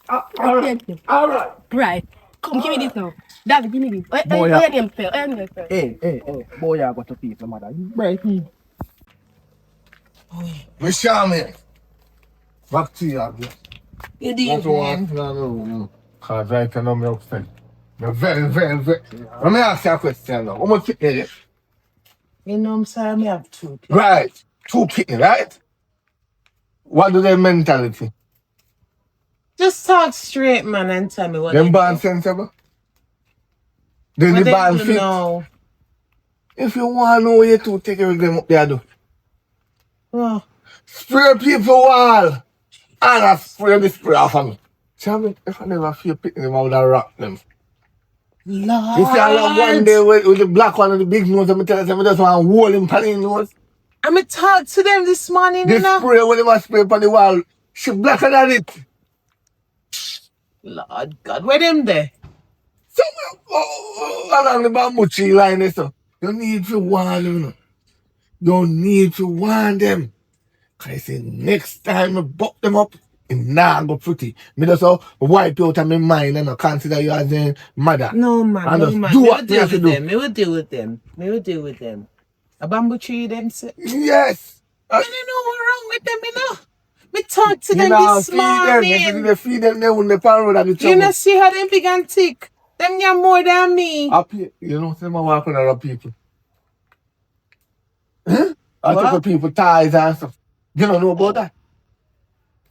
All right. Right. Come, give me this now. Davi, give me this. What Boy, your name spell? What your name spell? Hey. Boy, I got to pay for mother. You break me. Miss Charmian. Back to you again. Good That's what evening. no. Cause right now me upset. You're very. Let me ask you a question now. How much kitten is it? You know, I'm sorry, me have two kids. Right. 2 kitten, right? What do their mentality? Just talk straight, man, and tell me what Them they born do. sensible? Then What the born they do fit? now. If you want to know where you to take care of them up there, do. Oh, Spray people wall. And I spray the spray off of me. Tell me, if I never feel picking them, I would have rocked them. Lord. You see, I love one day with the black one and the big nose, and I tell them, I just want to hold him pan in nose. I'm going to talk to them this morning, The you know. spray, when they must spray upon the wall, she blacker than it. Lord God, where them there? So, along the bamboo tree line, there, so you need to warn them. No. You need to warn them. Because I say, next time you buck them up, it nah go pretty. Me just wipe you out of my mind and I consider you as a mother. No, man, And no, just man. do Me what will you deal have to with do. them. Me will deal with them. Me will deal with them. A bamboo tree, them say. Yes. I don't know what's wrong with them, you know. Me talk to You them know, this feed them. If morning. you feed them, they wouldn't pan road and the You trouble. know, see how them big and thick. Them got more than me. You know, some of walking around people. Huh? I What? took people ties and stuff. You don't know about that?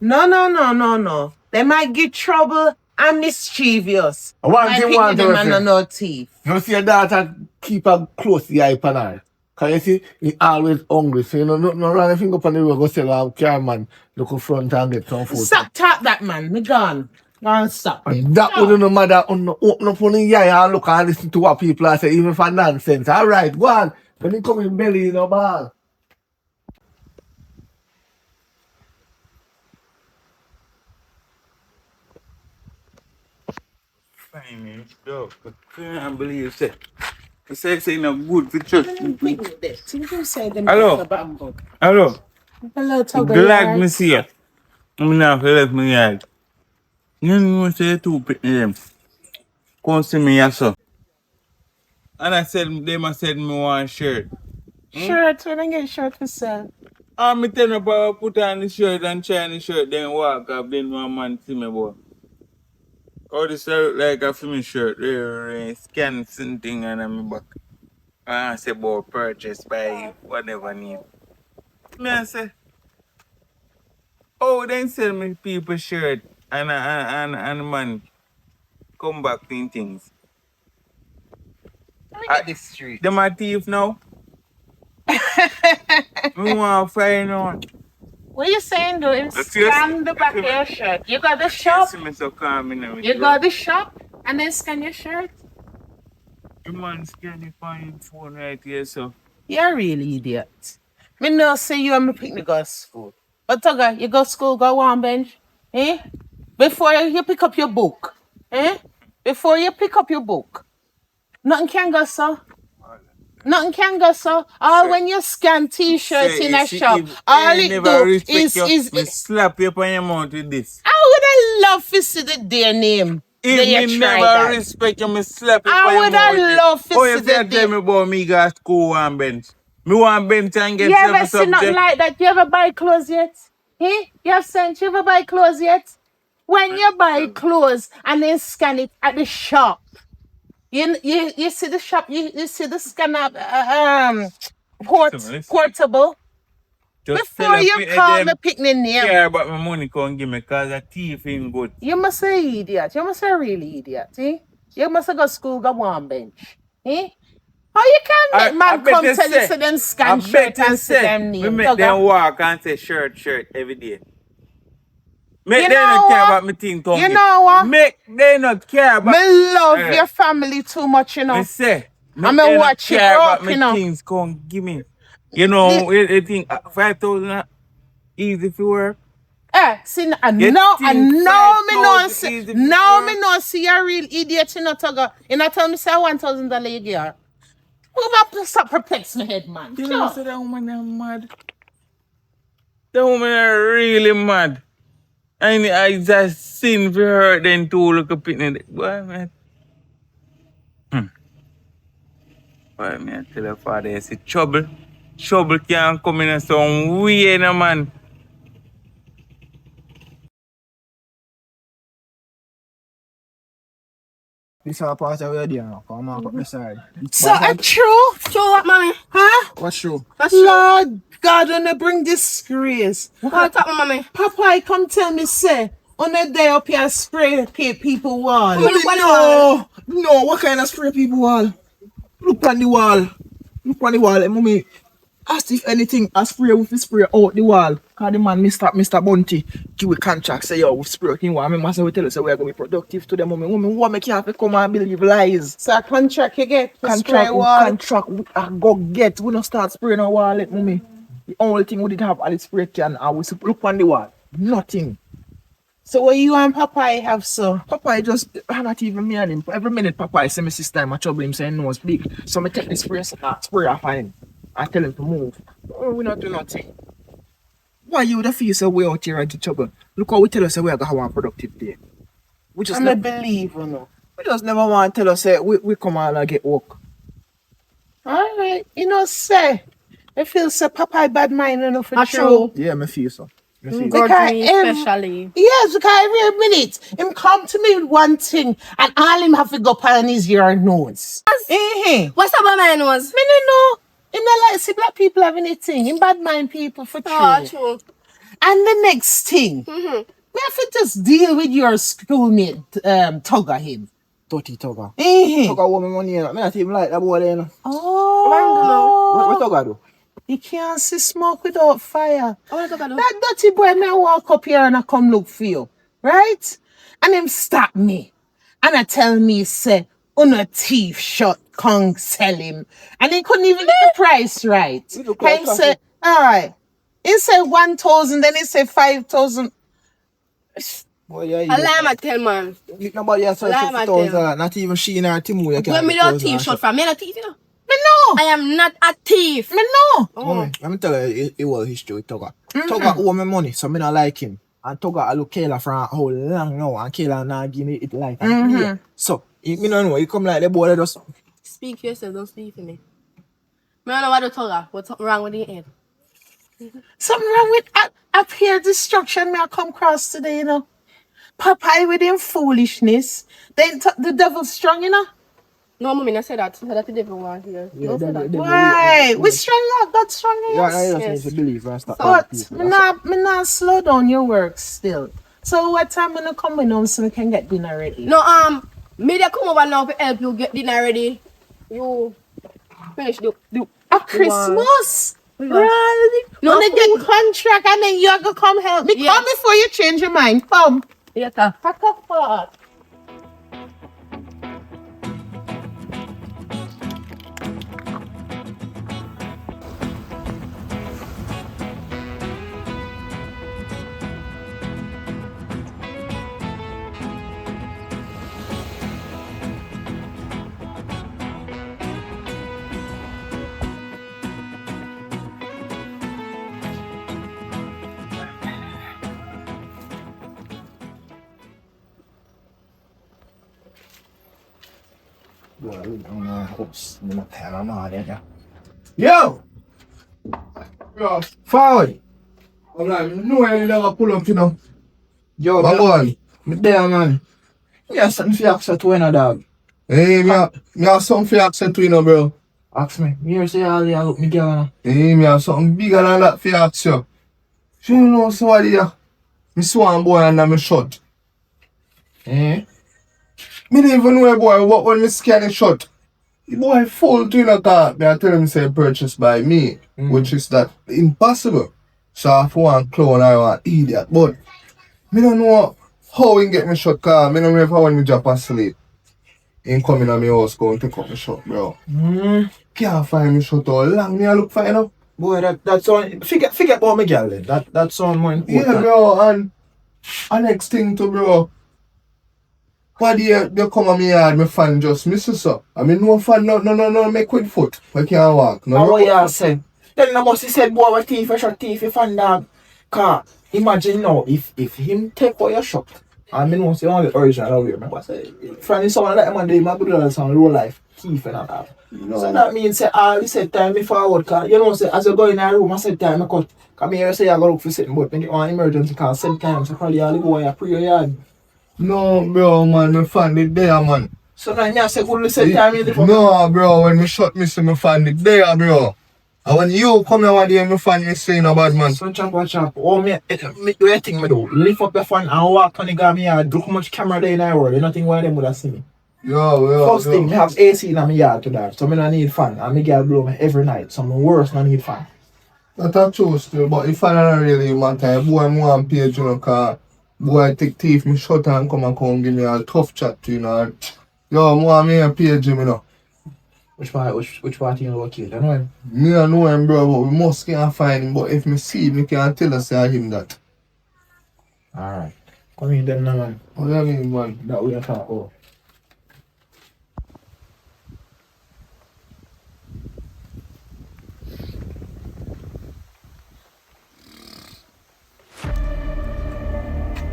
No. They might get trouble and mischievous. One My thing opinion, one them person. man are no thief. You see your daughter keep a close eye upon her. Because you see, he always hungry. So you know, no wrong if you go up on the road, go sell a car man, look up front and get some food. Stop talk that, man. Me gone. Gone, stop. And that wouldn't no matter open up on the eye and look and listen to what people are saying, even for nonsense. All right, go on. When you come in belly, you know, ball. Fine, man. Yo, I can't believe it. You say no good for church. Hello. Hello. Hello, talk Glad me see you. I'm not left me yard. You know say two them. Come see me so. And I said they must said me want shirt. Shirt, when I get shirt for sale. Me tell me about put on the shirt and try the shirt, then walk up, then one man see me boy. Oh, this look like a film shirt. They scan something and I'm back. I say about purchase by whatever need. Me I say, oh, then sell me people shirt and man come back in things. At the street. Them a thief now. Me want to find out. What you saying though? Him Let's see us. scan the back of your shirt. You got the shop. See me so calm in there. You got the shop and then scan your shirt. The man scan it on his phone right here, so. You're a real idiot. Me no say you and me picnic go to school. But Tugger, you go to school, go on bench. Eh? Before you pick up your book. Eh? Before you pick up your book. Nothing can go so. Nothing can go so. All when you scan t-shirts in a shop, all it do is me slap you upon your mouth with this. I would have loved to see the their name. If me never respect you, me slap you upon your mouth. I would have loved to see oh, you the tell me about me go to school one bench. Me want bench and get you ever seven see nothing subject. like that? You ever buy clothes yet? Eh? You have sent you ever buy clothes yet? When you buy clothes and then scan it at the shop, you see the shop, you see the scanner portable. Just Before you call me picnic name. Care about my money come give me cause a thief ain't good. You must say idiot. You must say really idiot. Eh? You must go to school, go one bench. Eh? How you can make man come tell you say them scan shirt and say them name? We make them walk and say shirt every day. Make they not care about me thing, Tom. You know what? Make they not care about me love your family too much, you know. Me say. I'm gonna watch you care grow about up, me you know. things, come give me. You know, you think 5,000 easy for work? See, now me no see you're a real idiot, you know, Tugger. You know, tell me say $1,000 you give her. Who about stop perplex my head, man? You know, say that woman is mad. That woman is really mad. And I just seen for her then to look up in it. Boy, man. Boy, man, I tell her father, I say trouble. Trouble can't come in some way, no, man. This is a part of where they are. Come on, up the side. So true? True what, mommy? Huh? What's true? Lord God, wanna bring disgrace. What's up, mommy? Papa, I come tell me, say, on a day up here spray people wall. No, what kind of spray people wall? Look on the wall. Look on the wall. And mommy, ask if anything, I spray with the spray out the wall. Cause the man, Mr. Bunty, give a contract, say, yo, we spray in wall. I remember say we tell us we're going to be productive to them. Mommy, what make you have to come and believe lies? So a contract you get to spray wall? Contract I go get. We don't start spraying our wall, mommy. The only thing we did have at the spray can, and we look on the wall. Nothing. So what you and Papa have, so? Papa just, not even me and him. Every minute Papa I say me sister, I trouble him saying no, it's big. So I take the spray off of him. I tell him to move. Oh, we not do nothing. Why you the feel so way out here into trouble? Look how we tell us that we are going to have a productive day. We just never believe, you know. We just never want to tell us that we come out and get work. Alright, you know, say, I feel so Papa bad mind enough for true. Yeah, me feel so. Especially. Yes, because every minute him come to me with one thing and all him have to go up on his ear and nose. What's up with my nose? Me no know. Him not like see black people having a thing. Him bad mind people for true. True. And the next thing, we have to just deal with your schoolmate Tugger him. Dirty Tugger. Tugger woman money, I not even like that boy there. Oh. What Tugger do? You can't see smoke without fire. That That dirty boy may walk up here and I come look for you. Right? And him stop me. And I tell me, say, a thief shot can't sell him. And he couldn't even get the price right. And he say, alright. He say 1,000, then he say 5,000. Well, yeah, alarm I tell man. Nobody has not even she in her Timu. When me not thief shot from me, not thief, you know. Me know. I am not a thief. Me know. Mommy, let me tell you, it was history with Tugger. Tugger owe me money, so me not like him. And Toga I look Kayla for how long now and Kayla now give me it like Mhm. So me don't know, you come like the boy just Speak for yourself, don't speak for me. I don't know what to tell her. What's wrong with your head? Something wrong with up here destruction me I come across today, you know. Popeye with him foolishness. Then the devil's strong, you know. No, mommy, I said that. I said that the devil want here. Don't say that. Why? We strong out, God strong in yeah, us. I just Yes. need to believe and stop But people. me not slow down your work still. So what time when I come in home so we can get dinner ready? No, me they come over now to help you get dinner ready. You finish the A Christmas? Yeah. Right. No No, they get food. contract and then you have to come help me. Yes. Come before you change your mind. Come. Yeah, sir. Pack up part. Yo! Bro, Forward! I'm like, no I never pull up, you know. Yo, But on. me there, man. Yeah, something for you access to a dog. Hey, me have something for you accent to, you know, bro. Ask me. Me here say all you look me girl now. Hey, me have something bigger than that for you ask you. You know somebody here? Me swan boy under me shot. Eh? Me don't even know a boy what when me scan his shot. The boy full to the car. Me I tell him say purchased by me. Which is that impossible. So if I want clown I want idiot. But me don't know how he get me shot car. Me don't know if I want me drop asleep. He coming at me house going to take up my shot, bro. Can't find me shot all long. Me I look for you know. Boy, that sound forget about me girl then. That sound more important. Yeah, bro, and next thing to bro. Why do you come at me yard, my fan just misses so? I mean no fan no make with foot. I can't walk. No, Now what you say? Then I must have said boy what thief, a shot thief, you fan dog. Car, imagine now if him take all your shot. I mean once you only original of you, remember say friend is someone like man they my good some low life thief and all that. No. So that means say all the set time me forward car. You know say as you go in a room I set time I cut. Come here say I go look for something but when you want emergency call set time so probably all the boy a pre your yard. No, bro, man, my fan it there, man. So now you say good set time in the No, bro, when me shot me see my fan it there, bro. And when you come here one day, my fan me saying about man. So chop. Oh me do you think me do? Lift up your phone and walk on the guy me yard. Look how much camera there in our world. Nothing one of them would have seen me. First thing, me have AC in my yard to that. So me don't need fan. And me girl blow me every night. So me worse not need fan. That's true still, but if I don't really matter, boy, I'm one page, you know, cause boy take thief, me shut and come give me a tough chat to you know. And, yo, more me a page, you know. Which part you know what killed? You know him? Me don't know him, bro, but we must can't find him. But if me see him, me can tell us say him that. Alright. Come in then now man. What do you mean, man? That we don't talk about.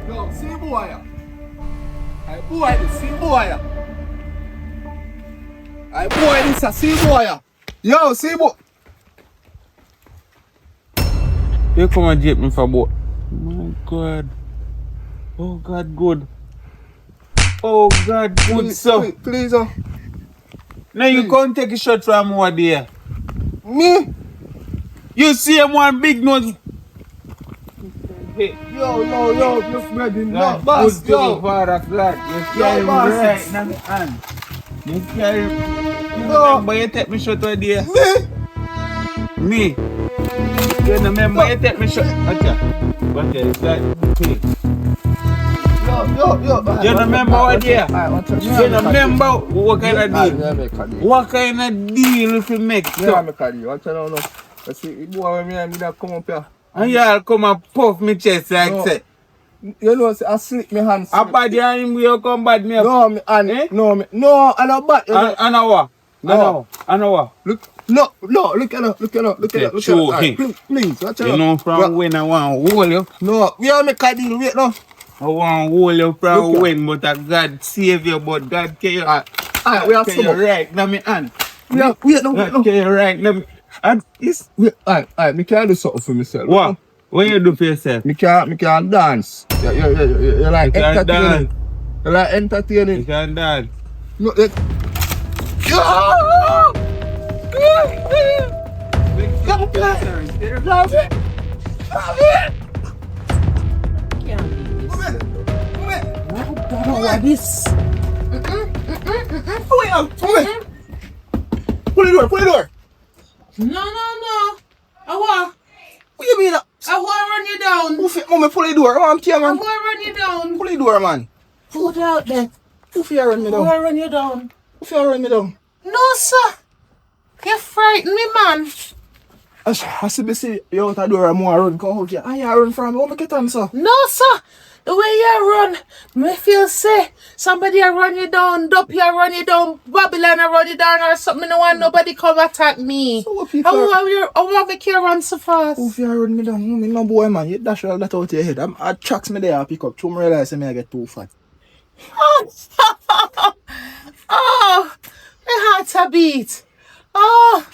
Yo, see boy ya. I boy this, see boy ya. I boy this, see boy ya. Yo, see boy. You come and get me for boat. My God. Oh God, good. Oh God, good so. Please, Now you can't take a shot from over there. me? You see him one big nose. Hey. Yo, just ready. No, That boss, good to me yo. for a flat. You carry him boss. right in the hand. You carry him. No. Remember you take me shot over there? Me? Me. You remember you take me shot? Watch it's like, okay. Yo. You remember what there? You remember what kind of deal? deal? What kind of deal if you make? Yeah, make a deal. Watch out now. You see, boy, when me and me that come up here. And y'all come and puff me chest like No. say. You know, I slip my hands. A bad him will come bad me up. No, me, and, Eh? no, I not bad. You know. And what? No. And what? Look No, look at that. True. Alright, please, watch out. You know from when I want to hold you. No, we are make a deal, wait now. I want to hold you from Look here. when, but God save you, but God can Alright, we have can some you more. right now me hand. Wait now. God can you right now me. And it's Alright, me can do something for myself. what? What you do for yourself? Me can dance. You like You can entertaining. dance. You like You entertaining. can dance. No, What is? Pull the door. No. I want What you mean? to run you down. Mommy, pull the door. I'm here, I man. want to run you down. Pull the door, man. Put it out there. Who fear run me I down? want to run you down. Who fear run me down? No, sir. You frighten me, man. I see me see you out the door and more run. Come out here. I run from me. What make it on, sir? No, sir. The way you run, me feel say somebody a run you down, Duppy a run you down, Babylon a run you down or something. No want nobody come attack me. So what people I want make you run so fast. Who fear run me down? Me no boy, man. You dash all that out your head. I tracks me there. I pick up. Two more realize me I get too fat. Oh, my heart a beat. Oh,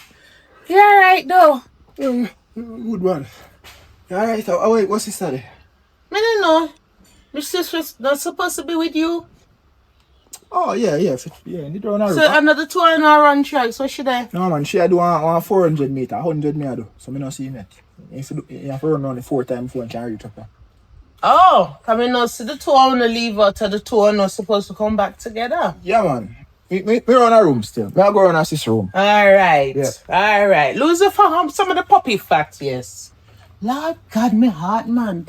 you're right though. Good one. You alright? Wait, what's this study? I don't know. My sister's not supposed to be with you. Oh, yeah. Need to run a So route. another 2 hour run tracks. What should I? No, man. She do one 400 meter. 100 me I do. So me not see me. If you have to run on the 4 times before you can reach up there. Oh, I mean, no, so the 2 I want to leave out to the 2 are not supposed to come back together. Yeah, man. We run a room still. We are going to our sister room. All right. Yeah. All right. Lose it for some of the puppy facts, yes. Lord God, me heart, man.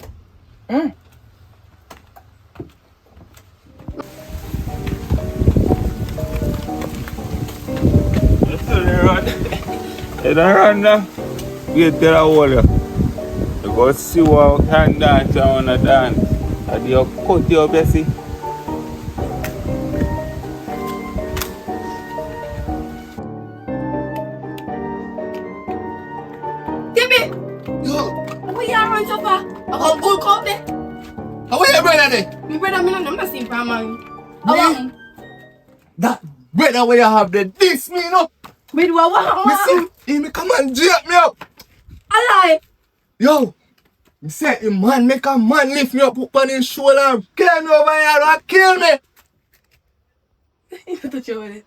You don't run now. Wait till I hold you. You go see what I can dance and wanna dance. And you cut your Bessie. Timmy, Yo, we are run so far. I got good cup there. how are you, brother? There? My brother, me not see from man. Me? That brother where you have the this me, no? Me do what? Me see, he come and jack me up. Alive. Yo, me say, the man make a man lift me up on his shoulder and carry me over here and kill me. You touch your body.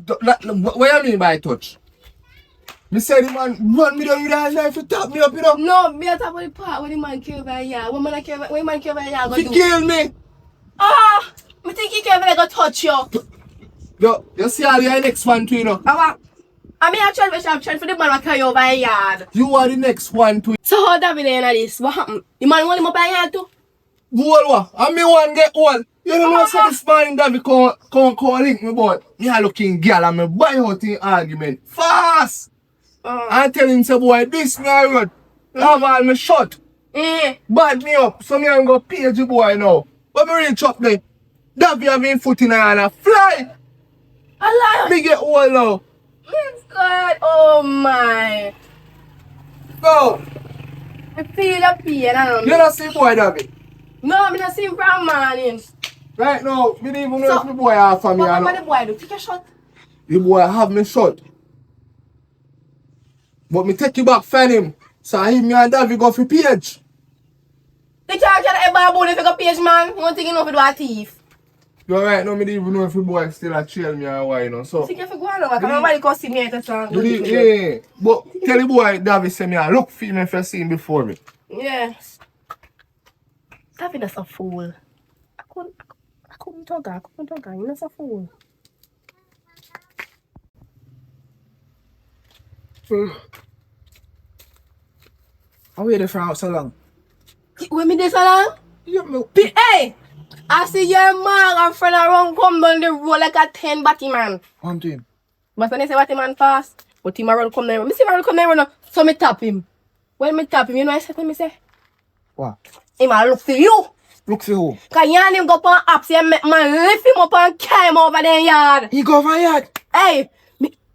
What you mean by touch? Me say the man run me down with a knife to tap me up, you know? No, me a talk about the part when the man kill by ya. When man kill by ya, go He do. kill me. Ah, me think he can't even go touch you. Yo, you see how you're the next one too, you know? I mean, I'm trying for the man to carry you by yard. You are the next one too. So how Davi Dan this? What happened? The man want him up by yard too? Goal what? And me one get old. You don't know say this man that we come link me boy. Me a looking girl and me buy out in argument. Fast! I tell him say boy this me a run. Have all me shot. Bad me up. So me am go page the boy now. But me reach up there. Davi have him foot in the hand and fly. Allah! Me get old now. God, oh my. Go. I feel the pain, I don't You know. don't see boy Davi. No, I don't see him from morning. Right now, me don't even know So, if the boy have for me or What not. about the boy do? Take a shot. The boy have me shot. But me take you back fan him. So him me and Davi go for page. They can't get a baboon if you go page man. You want to think you know if you do a thief. You're right, now me don't even know if the boy still a trail me or why, you know. So, Think if you go on over, because nobody can see me at the time. yeah. But tell the boy Davi say me, look for him if you see him before me. Yes. Davi that's a fool. I couldn't talk, You're not a fool. I waited for out so long. When me this along? Hey! I see your man and friend around come down the road like a 10 batty man. On to him. But when they say batty man fast, but him around come there. Me see him around come there now, so me tap him. When me tap him, you know what I said to me say? What? Him a look for you. Look for who? Cause you and him go on apps and make man lift him up and carry him over the yard. He go over yard. Hey,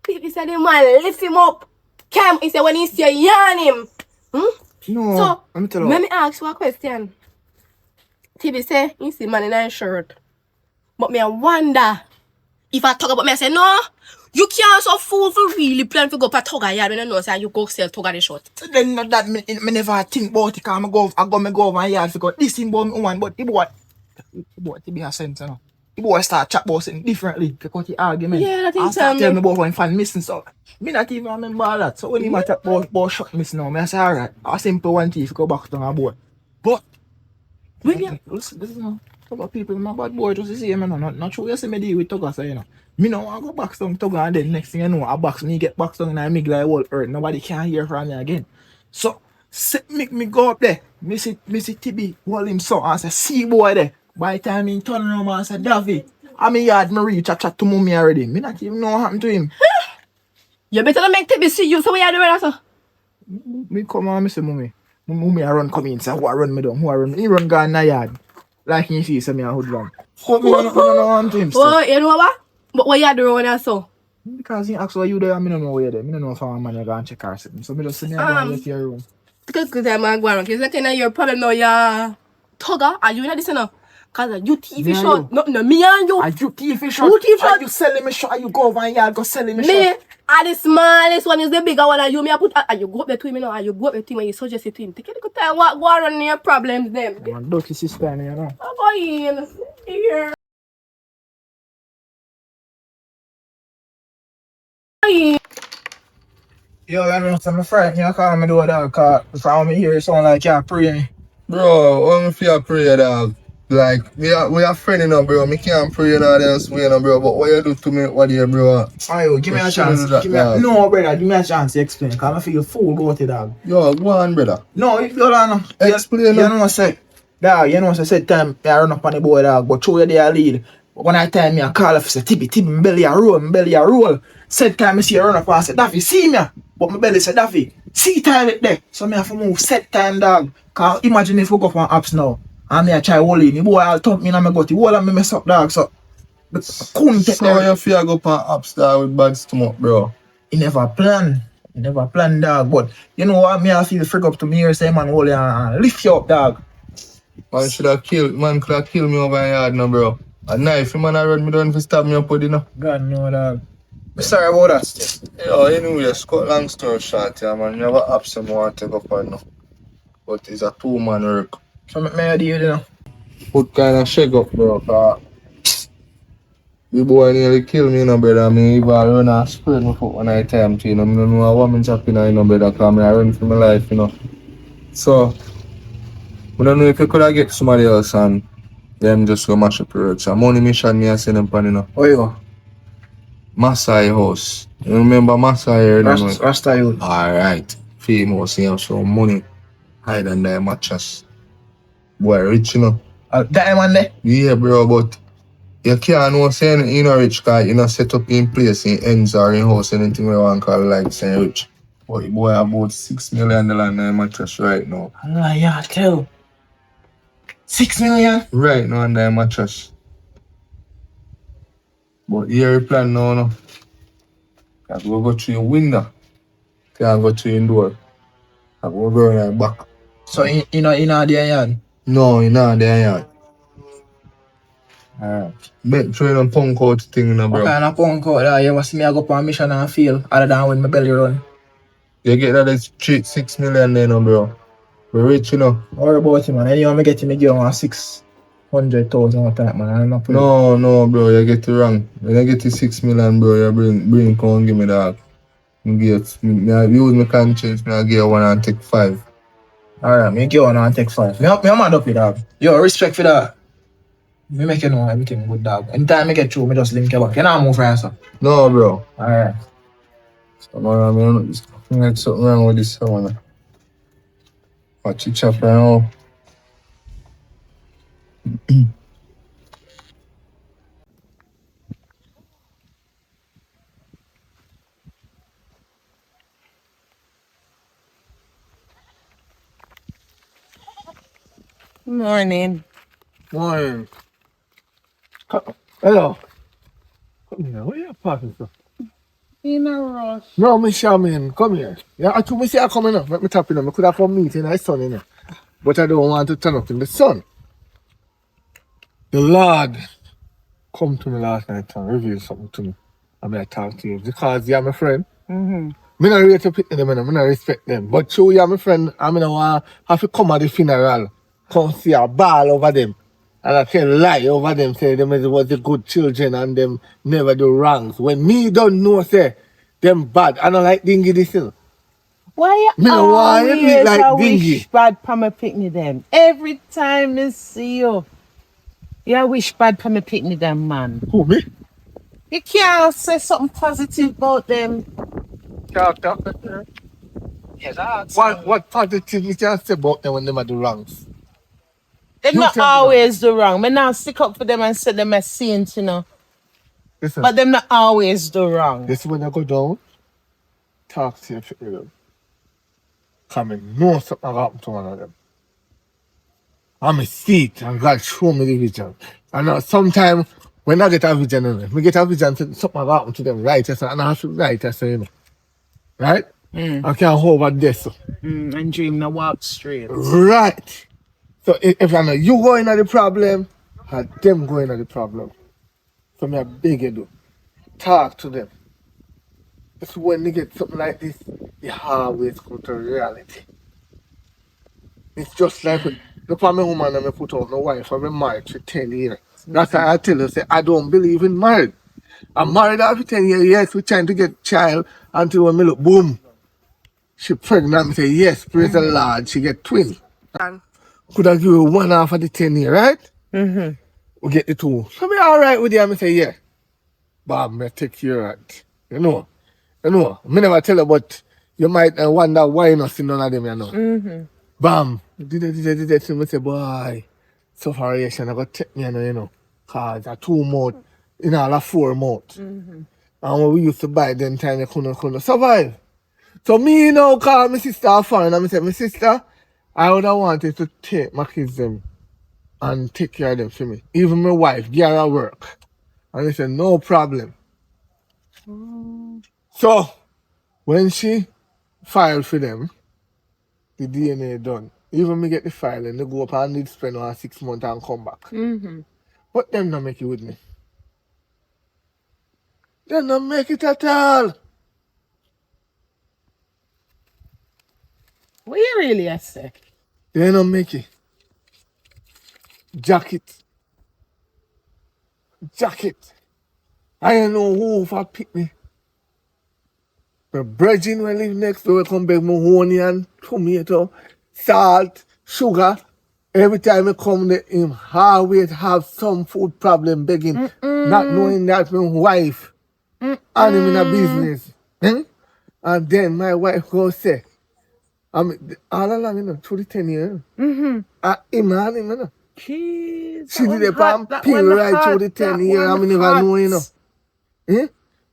People said him man lift him up. Cam, he said when he see you yarn him. No, So, let me tell you. let me ask you a question. TB say he see man in a shirt. But me I wonder if I talk about me, I say no. You can't so fool for really plan to go for Toga yard when you know say you go sell Toga the short. Then not that me never think about it, cause I go over yard because this thing about me one, but the boy to be a sense, you know. The boy start chat about something differently because the argument. Yeah, that I is start tell me about when fan missing, so me not even remember all that. So when he talk about shot missing now, me I say alright, a simple one thief go back to my boy. But When you listen, talk about people, my bad boy just the same, you know. Not true, you see me deal with Tugger, so you know. Me no want to go back down Tugger and then next thing you know, I box me get back down and I make like whole earth. Nobody can hear from me again. So make me go up there. Me see TB hold him so and say, see boy there. By the time he turn around and say, Davi, I'm in yard, me reach chat to mommy already. Me not even know what happened to him. you better not make TB see you so what you doing also. Me come on, me say mommy. Mommy I run come in, say who I run me down, who I run me. He run go in the yard. Like you see, say me a hoodlum. But me no know what happened to him still. Oh, you know what? But what you doing also? Because he asked why you there, I don't know where you there. I don't know if I'm man you go and check or something. So me just say me I go and get to your room. Because I'm going to go around. Because your problem now, yeah. Tugger, are you in this now? Because you TV Me and shot. you. No, me and you. Are you TV shot? Who TV shot? Are you selling me shot? Are you go over and yard go selling me Me, shot? are the smallest one is the bigger one. And you me I put. Are you go up there to him now? Are you go up there to him when you suggest it to him? Take a little time. What go around your problems them? Man, dirty sister, you know. I'm going here. Yo, I know some friend, you call me do that because if I'm here, it sound like you're praying. Bro, I'm feel pray dog. Like we are friends, you know, bro. Me can't pray in all else way, you know, bro. But what you do to me, what do you, bro? Ayo, give me a chance. No, brother, give me a chance to explain. Because I feel fool about it, dog. Yo, go on, brother. No, if you don't know. Explain. You know what I say? Dog, you know what I said time I run up on the boy, dog. But through you there lead. But when I time me, I call up, say, Tibi, my belly a roll. Said time I see you run up and I said, Daffy, see me. But my belly said, Daffy, see toilet there. So me have to move set time, dog. Because imagine if we go for apps now. And me I try hold in. The boy I'll thump me and I go to wall and me mess up, dog. So, couldn't take So there. you feel go on upstairs with bad stomach, bro? He never planned. Dog. But you know what? Me I feel frig up to me here, say, man, hold you and lift you up, dog. Man could have killed me over in yard, no, bro. A knife, man, I run me down to stab me up with, you know. God, no, dog. Sorry about that. Yo, anyway, cut long story short, yeah, man. You have an option want to go for now. But it's a two-man work. So me I deal, you know. Put kind of shake up, bro, cause the boy nearly killed me, you know, brother. I mean, even run and spread my foot when I time to, you know. I don't know a woman chopping, you know, brother, cause I run for my life, you know. So, I don't know if you could have get somebody else and them just go mash up the road. So, money mission me I send them pan, you know. Where you go? Masai house. You remember Masai here? Rasta youth. Alright. Famous, you know, so money hide under the mattress. Boy, rich, you know. Diamond there? Yeah, bro, but you can't know saying you know rich because you know set up in place in ends or in house anything we want to call like saying rich. But the boy about $6 million in the mattress right now. Allah, yeah, tell. 6 million? Right now under the mattress. But here we plan now, no. Cause we'll go through your window. Can't go through your door. Cause we'll go in the back. So in the yard? No, you know there yard. Alright. Bet trying to punk out thing, you know, bro. What kind of punk out that? You must see me I go on a mission and feel other than when my belly run. You get that it's 6 million there, no, bro. We're rich, you know. What about him, man? Anyone me get him, I give him 600,000 or that, man. I'm not putting No, bro, you get it wrong. When you get the 6 million, bro, you bring come and give me that. I use my conscience, I give you one and take 5. Alright, me give one and take 5. Me mad up with dog. Yo, respect for that. Me make you know everything good, dog. Anytime I get through, me just link you back. You know move faster. No, bro. Alright. So, man, I mean, there's something wrong with this one. Watch it chop right now. Morning. Morning. Hello. Come here, where you parking from? In a rush. No, me Shaman, come here. Yeah, I told me say I coming up. Let me tap in. I could have come meeting my son in. But I don't want to turn up in the sun. The Lord come to me last night and reveal something to me. I mean, I talk to you because you're my friend. Mm-hmm. Me not rate to pick them, I not respect them. But you, you're my friend, I mean, I want have to come at the funeral, come see a ball over them. And I can lie over them, say them was the good children and them never do wrongs. When me don't know, say, them bad. I don't like dingy this thing. Why you Me no want you always like a dingy. wish bad for me picnic them? Every time I see you, you wish bad for me picnic them, man. Who, me? You can't say something positive about them. Character. Yeah, that's What positive you can say about them when they do wrongs? They You not tell me now. always do wrong. Me now stick up for them and say them as saints, you know. Listen, But them not always do wrong. this when I go down, talk to you. Come and know something happened to one of them. I'm a seat and God show me the vision. And sometimes when I get a vision, I get a vision to something happened to them right, and I have to write, you know. Right? I can't hold over this. And dream now walk straight. Right. So if I know you going at the problem, or them going at the problem. So me I beg you do. Talk to them. It's when you get something like this, you always come to reality. It's just like look at my woman and I put out my wife and I'm married for 10 years. That's why I tell you, say, I don't believe in marriage. I'm married after 10 years, yes, we're trying to get child until when me look, boom, she pregnant, me say, yes, praise the Lord, she get twin. Could I give you one half of the 10 years, right? We get the two. So me all right with you, and me say, yeah. But me take care of it. You know, me never tell you, but you might wonder why you not see none of them, you know. Bam. Did it. So me say, boy, sufferation, I got take me, you know. Cause a 2 month, in all a 4 months. And when we used to buy them time, you couldn't survive. So me, you know, call my sister a foreign, and I say, my sister, I would have wanted to take my kids them and take care of them for me. Even my wife, get her at work. And they said, no problem. So, when she filed for them, the DNA done. Even me get the file and they go up and need to spend 6 months and come back. But them not make it with me. They not make it at all. What you really say? They not make it. Jacket. I don't know who for pick me. My brethren will live next door, come beg me onion, tomato, salt, sugar. Every time I come there, him always have some food problem begging, not knowing that my wife and him in a business. And then my wife go say, all along, you know, through the 10 years, him and him, you know. Jeez, She did a palm peel right through the 10 years, I never know, you know.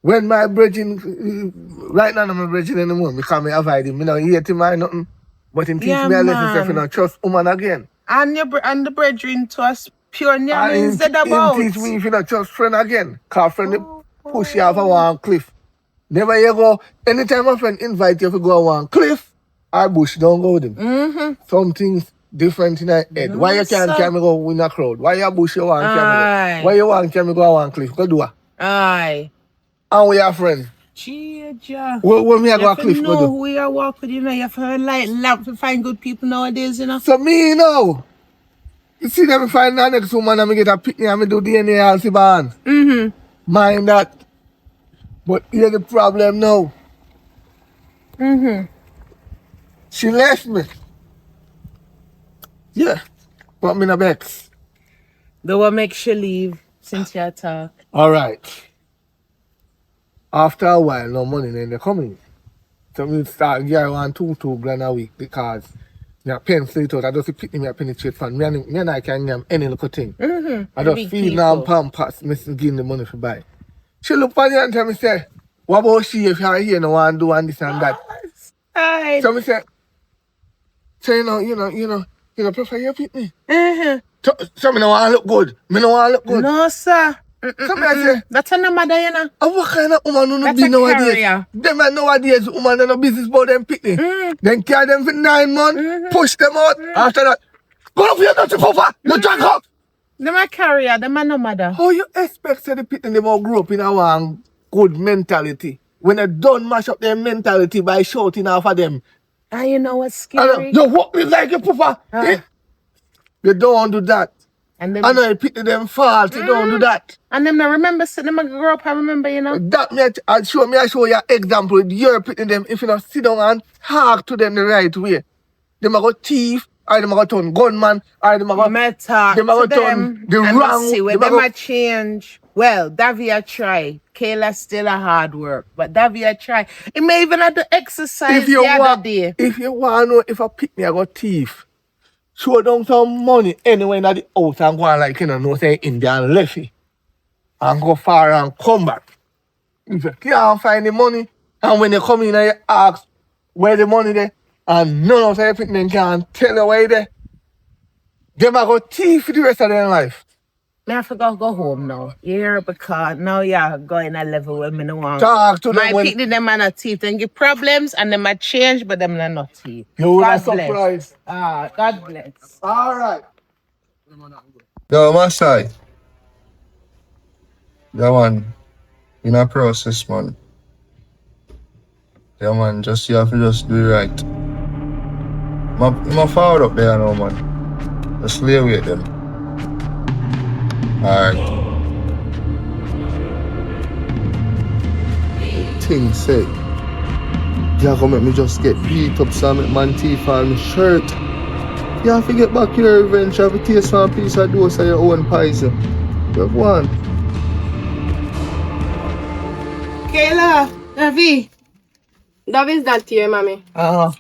When my brethren, right now I'm a brethren anymore, because I avoid him, I don't hate him or nothing. But him teach Yeah, me a lesson, so I man. don't trust woman again. And the brethren to us pure And nyammins him about. teach me if you don't trust friend again. Because friend push you off a one cliff. Never you go, anytime a friend invite you to go on one cliff, or bush, don't go with him. Some things different in the head. Why you can't carry me go in a crowd? Why you bush you want carry me go? Why you want carry me go on one cliff? Go do it. Aye. And we are friends. Jeez, When me I you go a have to cliff, know go do. who you walk with, you know. You have to light lamp to find good people nowadays, you know. So me know. You see them find the next woman and me get a picnic and me do DNA healthy band. Mind that. But here's the problem now. She left me. Yeah. But me no vex. The what makes you leave since you talk. Alright. After a while, no money then they come in. So me start get one two grand a week because me pencil it out. I just pick me a penetrate fund. Me and I can get any little thing. I just feed now pampers, me give the money for buy. She look at me and tell me say, what about she if you're here no want to do and this and that? Aye. So me say you know, prefer you pick me. So me no want to look good. Me no want to look good. No, sir. Come here, say. That's a mother, you know. And what kind of woman who no That's be a nowadays? carrier. Them are nowadays woman that no business about them picnic. Then carry them for 9 months, push them out. After that, go up here, dirty puffer. You drag up. Them a carrier, them a no mother. How you expect say the picnic them all grow up in a one good mentality when they don't mash up their mentality by shouting off of them? And you know what's And, scary? you walk me like a puffer. Eh? You don't do that. And them, I know you picnic them fault. You don't do that. and them I remember, so them I grow up, I remember, you know. That I show you an example. You're picking them if you don't sit down and talk to them the right way. Them a go thief, or them a go turn gunman, or them a go Me talk them a go to turn them the and wrong. see when them a them go- a change. Well, Davi a try. Kayla still a hard work, but Davi a try. He may even have to exercise if you the other want, day. if you want to know if a picnic a go thief, show down some money anywhere in the house and go on like you know say Indian lefty and go far and come back. If you can't find the money, and when you come in and you ask where the money there, and none of the picnic can tell you where it there, them a go thief for the rest of their life. Me have to go home now. Yeah, because now you're going a level where me no want. Talk to My them when picnic them are not teeth and give problems and them a change, but them are not teeth. you would have God bless. surprised. God bless. All right. Yo, Masai. Yeah, man. In a process, man. Yeah, man. Just you have to just do it right. My forward up there now, man. Just lay with them. Alright. Thing say, you gonna make me just get beat up so I make man teeth on my shirt. You have to get back your revenge. You have to taste one piece of dose of your own poison. You have one. Kayla, Davi. Davi's not here, mommy. Oh.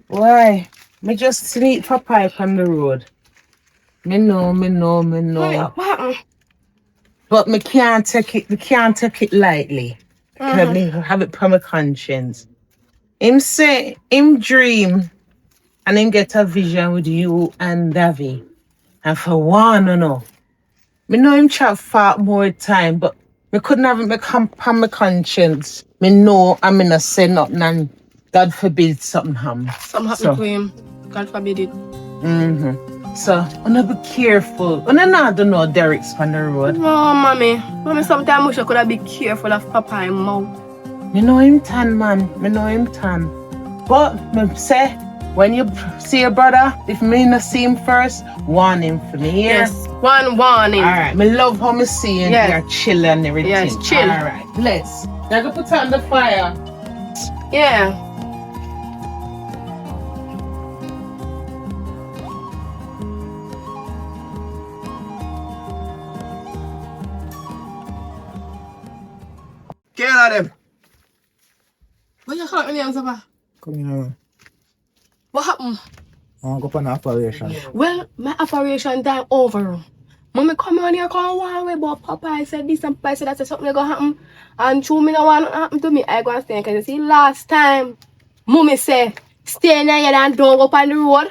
Why? Me just sleep for pipe on the road. Me know. What happened? But me can't take it lightly. Because me have it from my conscience. Him say, him dream, and him get a vision with you and Davi. And for one, me know him chat far more time, but me couldn't have it from my conscience. Me know I'm not say nothing and God forbid something happen. Something happened to him. God forbid it. So, be careful. Not do no derricks on the road. No, mommy. Mommy, sometimes wish I could have been careful of Papa and mouth. Me know him tan, man. Me know him tan. But me say, when you see your brother, if me not see him first, warn him for me. Here. Yes, one warning. Alright, me love how me see you. Yes. You're chill and everything. Yes, chill. Alright, bless. Now go put on the fire. Yeah. Kayla them. What you call me names, Papa? Come here. What happened? I want to go on an operation. Well, my operation time over. Mommy come on here, call one way about Papa. I said this and Papa I said that something gonna happen. And true me no want to happen to me. I go and stay. Because you see, last time, Mommy say, stay in here and don't go on the road.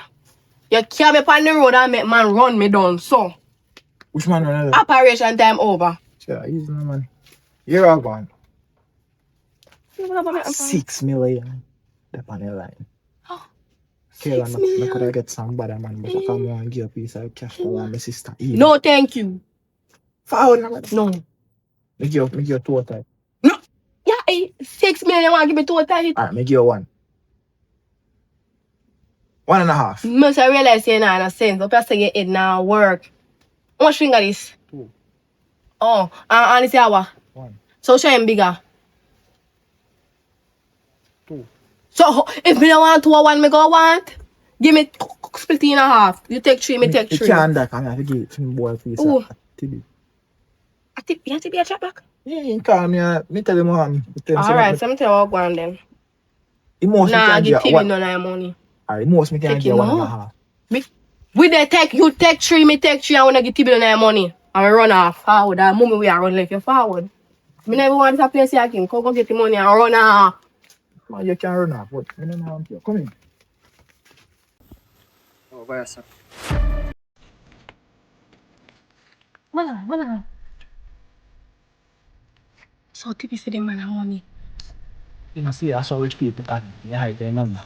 You can't be on the road and make man run me down. So, Which man run it? operation time over. Sure, easy no man. You're all gone. 6 million. That's on the line. Kayla, 6 I million. could have get some bad man, but I come and give a piece of cash for my sister. No, thank you. No. Me give you 2 times. Yeah, 6 million. You want to give me 2 times? Alright, me give you 1. 1.5. Must I realize you're not in a sense. But I say your head now work. How much finger this? 2. Oh, and it's our. 1. So show him bigger. 2. So if me don't want 2 or 1, me go want. Give me split in a half. You take 3, me take 3. You can't that, I have to give it to me boy piece Ooh. of TB. You have to be a chat back? Yeah, you call me, me tell him Alright, so I'm telling you what I'm then. most me Nah, can give give TV 1. none of your money. Alright, most me can Take give it 1.5. We they take, you take 3, me take 3, I wanna give TV none of your money. And we run off forward. And moment we are run left you forward. Me never want to place here again. Go get the money and run off. Man, you can run off, but I don't know you. Come in. Oh, by yourself. on. So typical for them man and money. You know, see, that's how rich people can. You hide their number.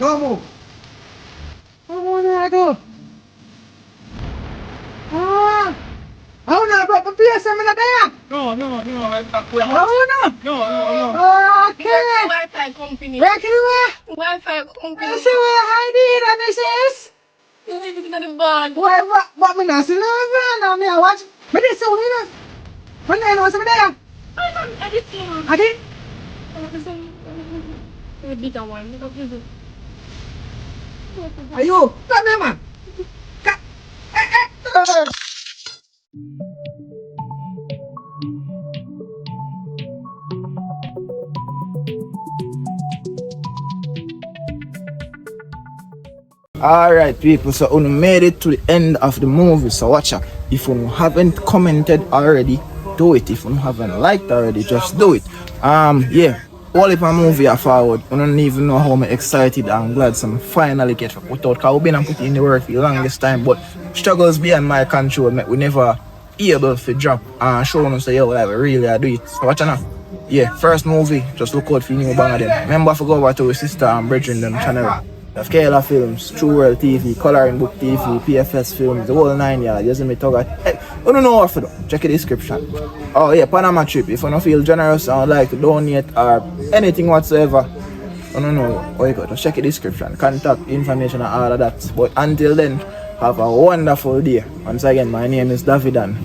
No move. Come on, I go. Ah! How na ba papiya sa mga kaya? No. How na? No. Okay. Wi-Fi company. Where can you wear? Wi-Fi company. So where hiding and this is? You leave it in the bag. Why what me not see no man me I watch. But this so here. When I know some there. I did see one. I did. The bigger one. Are you? Come here man. Alright people, so we made it to the end of the movie, so watch out. If you haven't commented already, do it. If you haven't liked already, just do it. Yeah, all of my movie are forward. I don't even know how I'm excited and glad some finally get put out. Cause we've been and put in the work for the longest time, but struggles beyond my control, we never able to drop and show them say, yo, like, really I do it. So watch out now. Yeah, first movie, just look out for new bang of them. Remember to go over to our sister and brethren them channel. Of Kayla Films, True World TV, Coloring Book TV, PFS Films, the whole 9 yards. You see me talk at. Hey, you don't know what to do. Check the description. Oh yeah, Panama trip. If you don't feel generous and would like to donate or anything whatsoever, I don't know how you go. Just check the description. Contact information and all of that. But until then, have a wonderful day. Once again, my name is Davi Dan.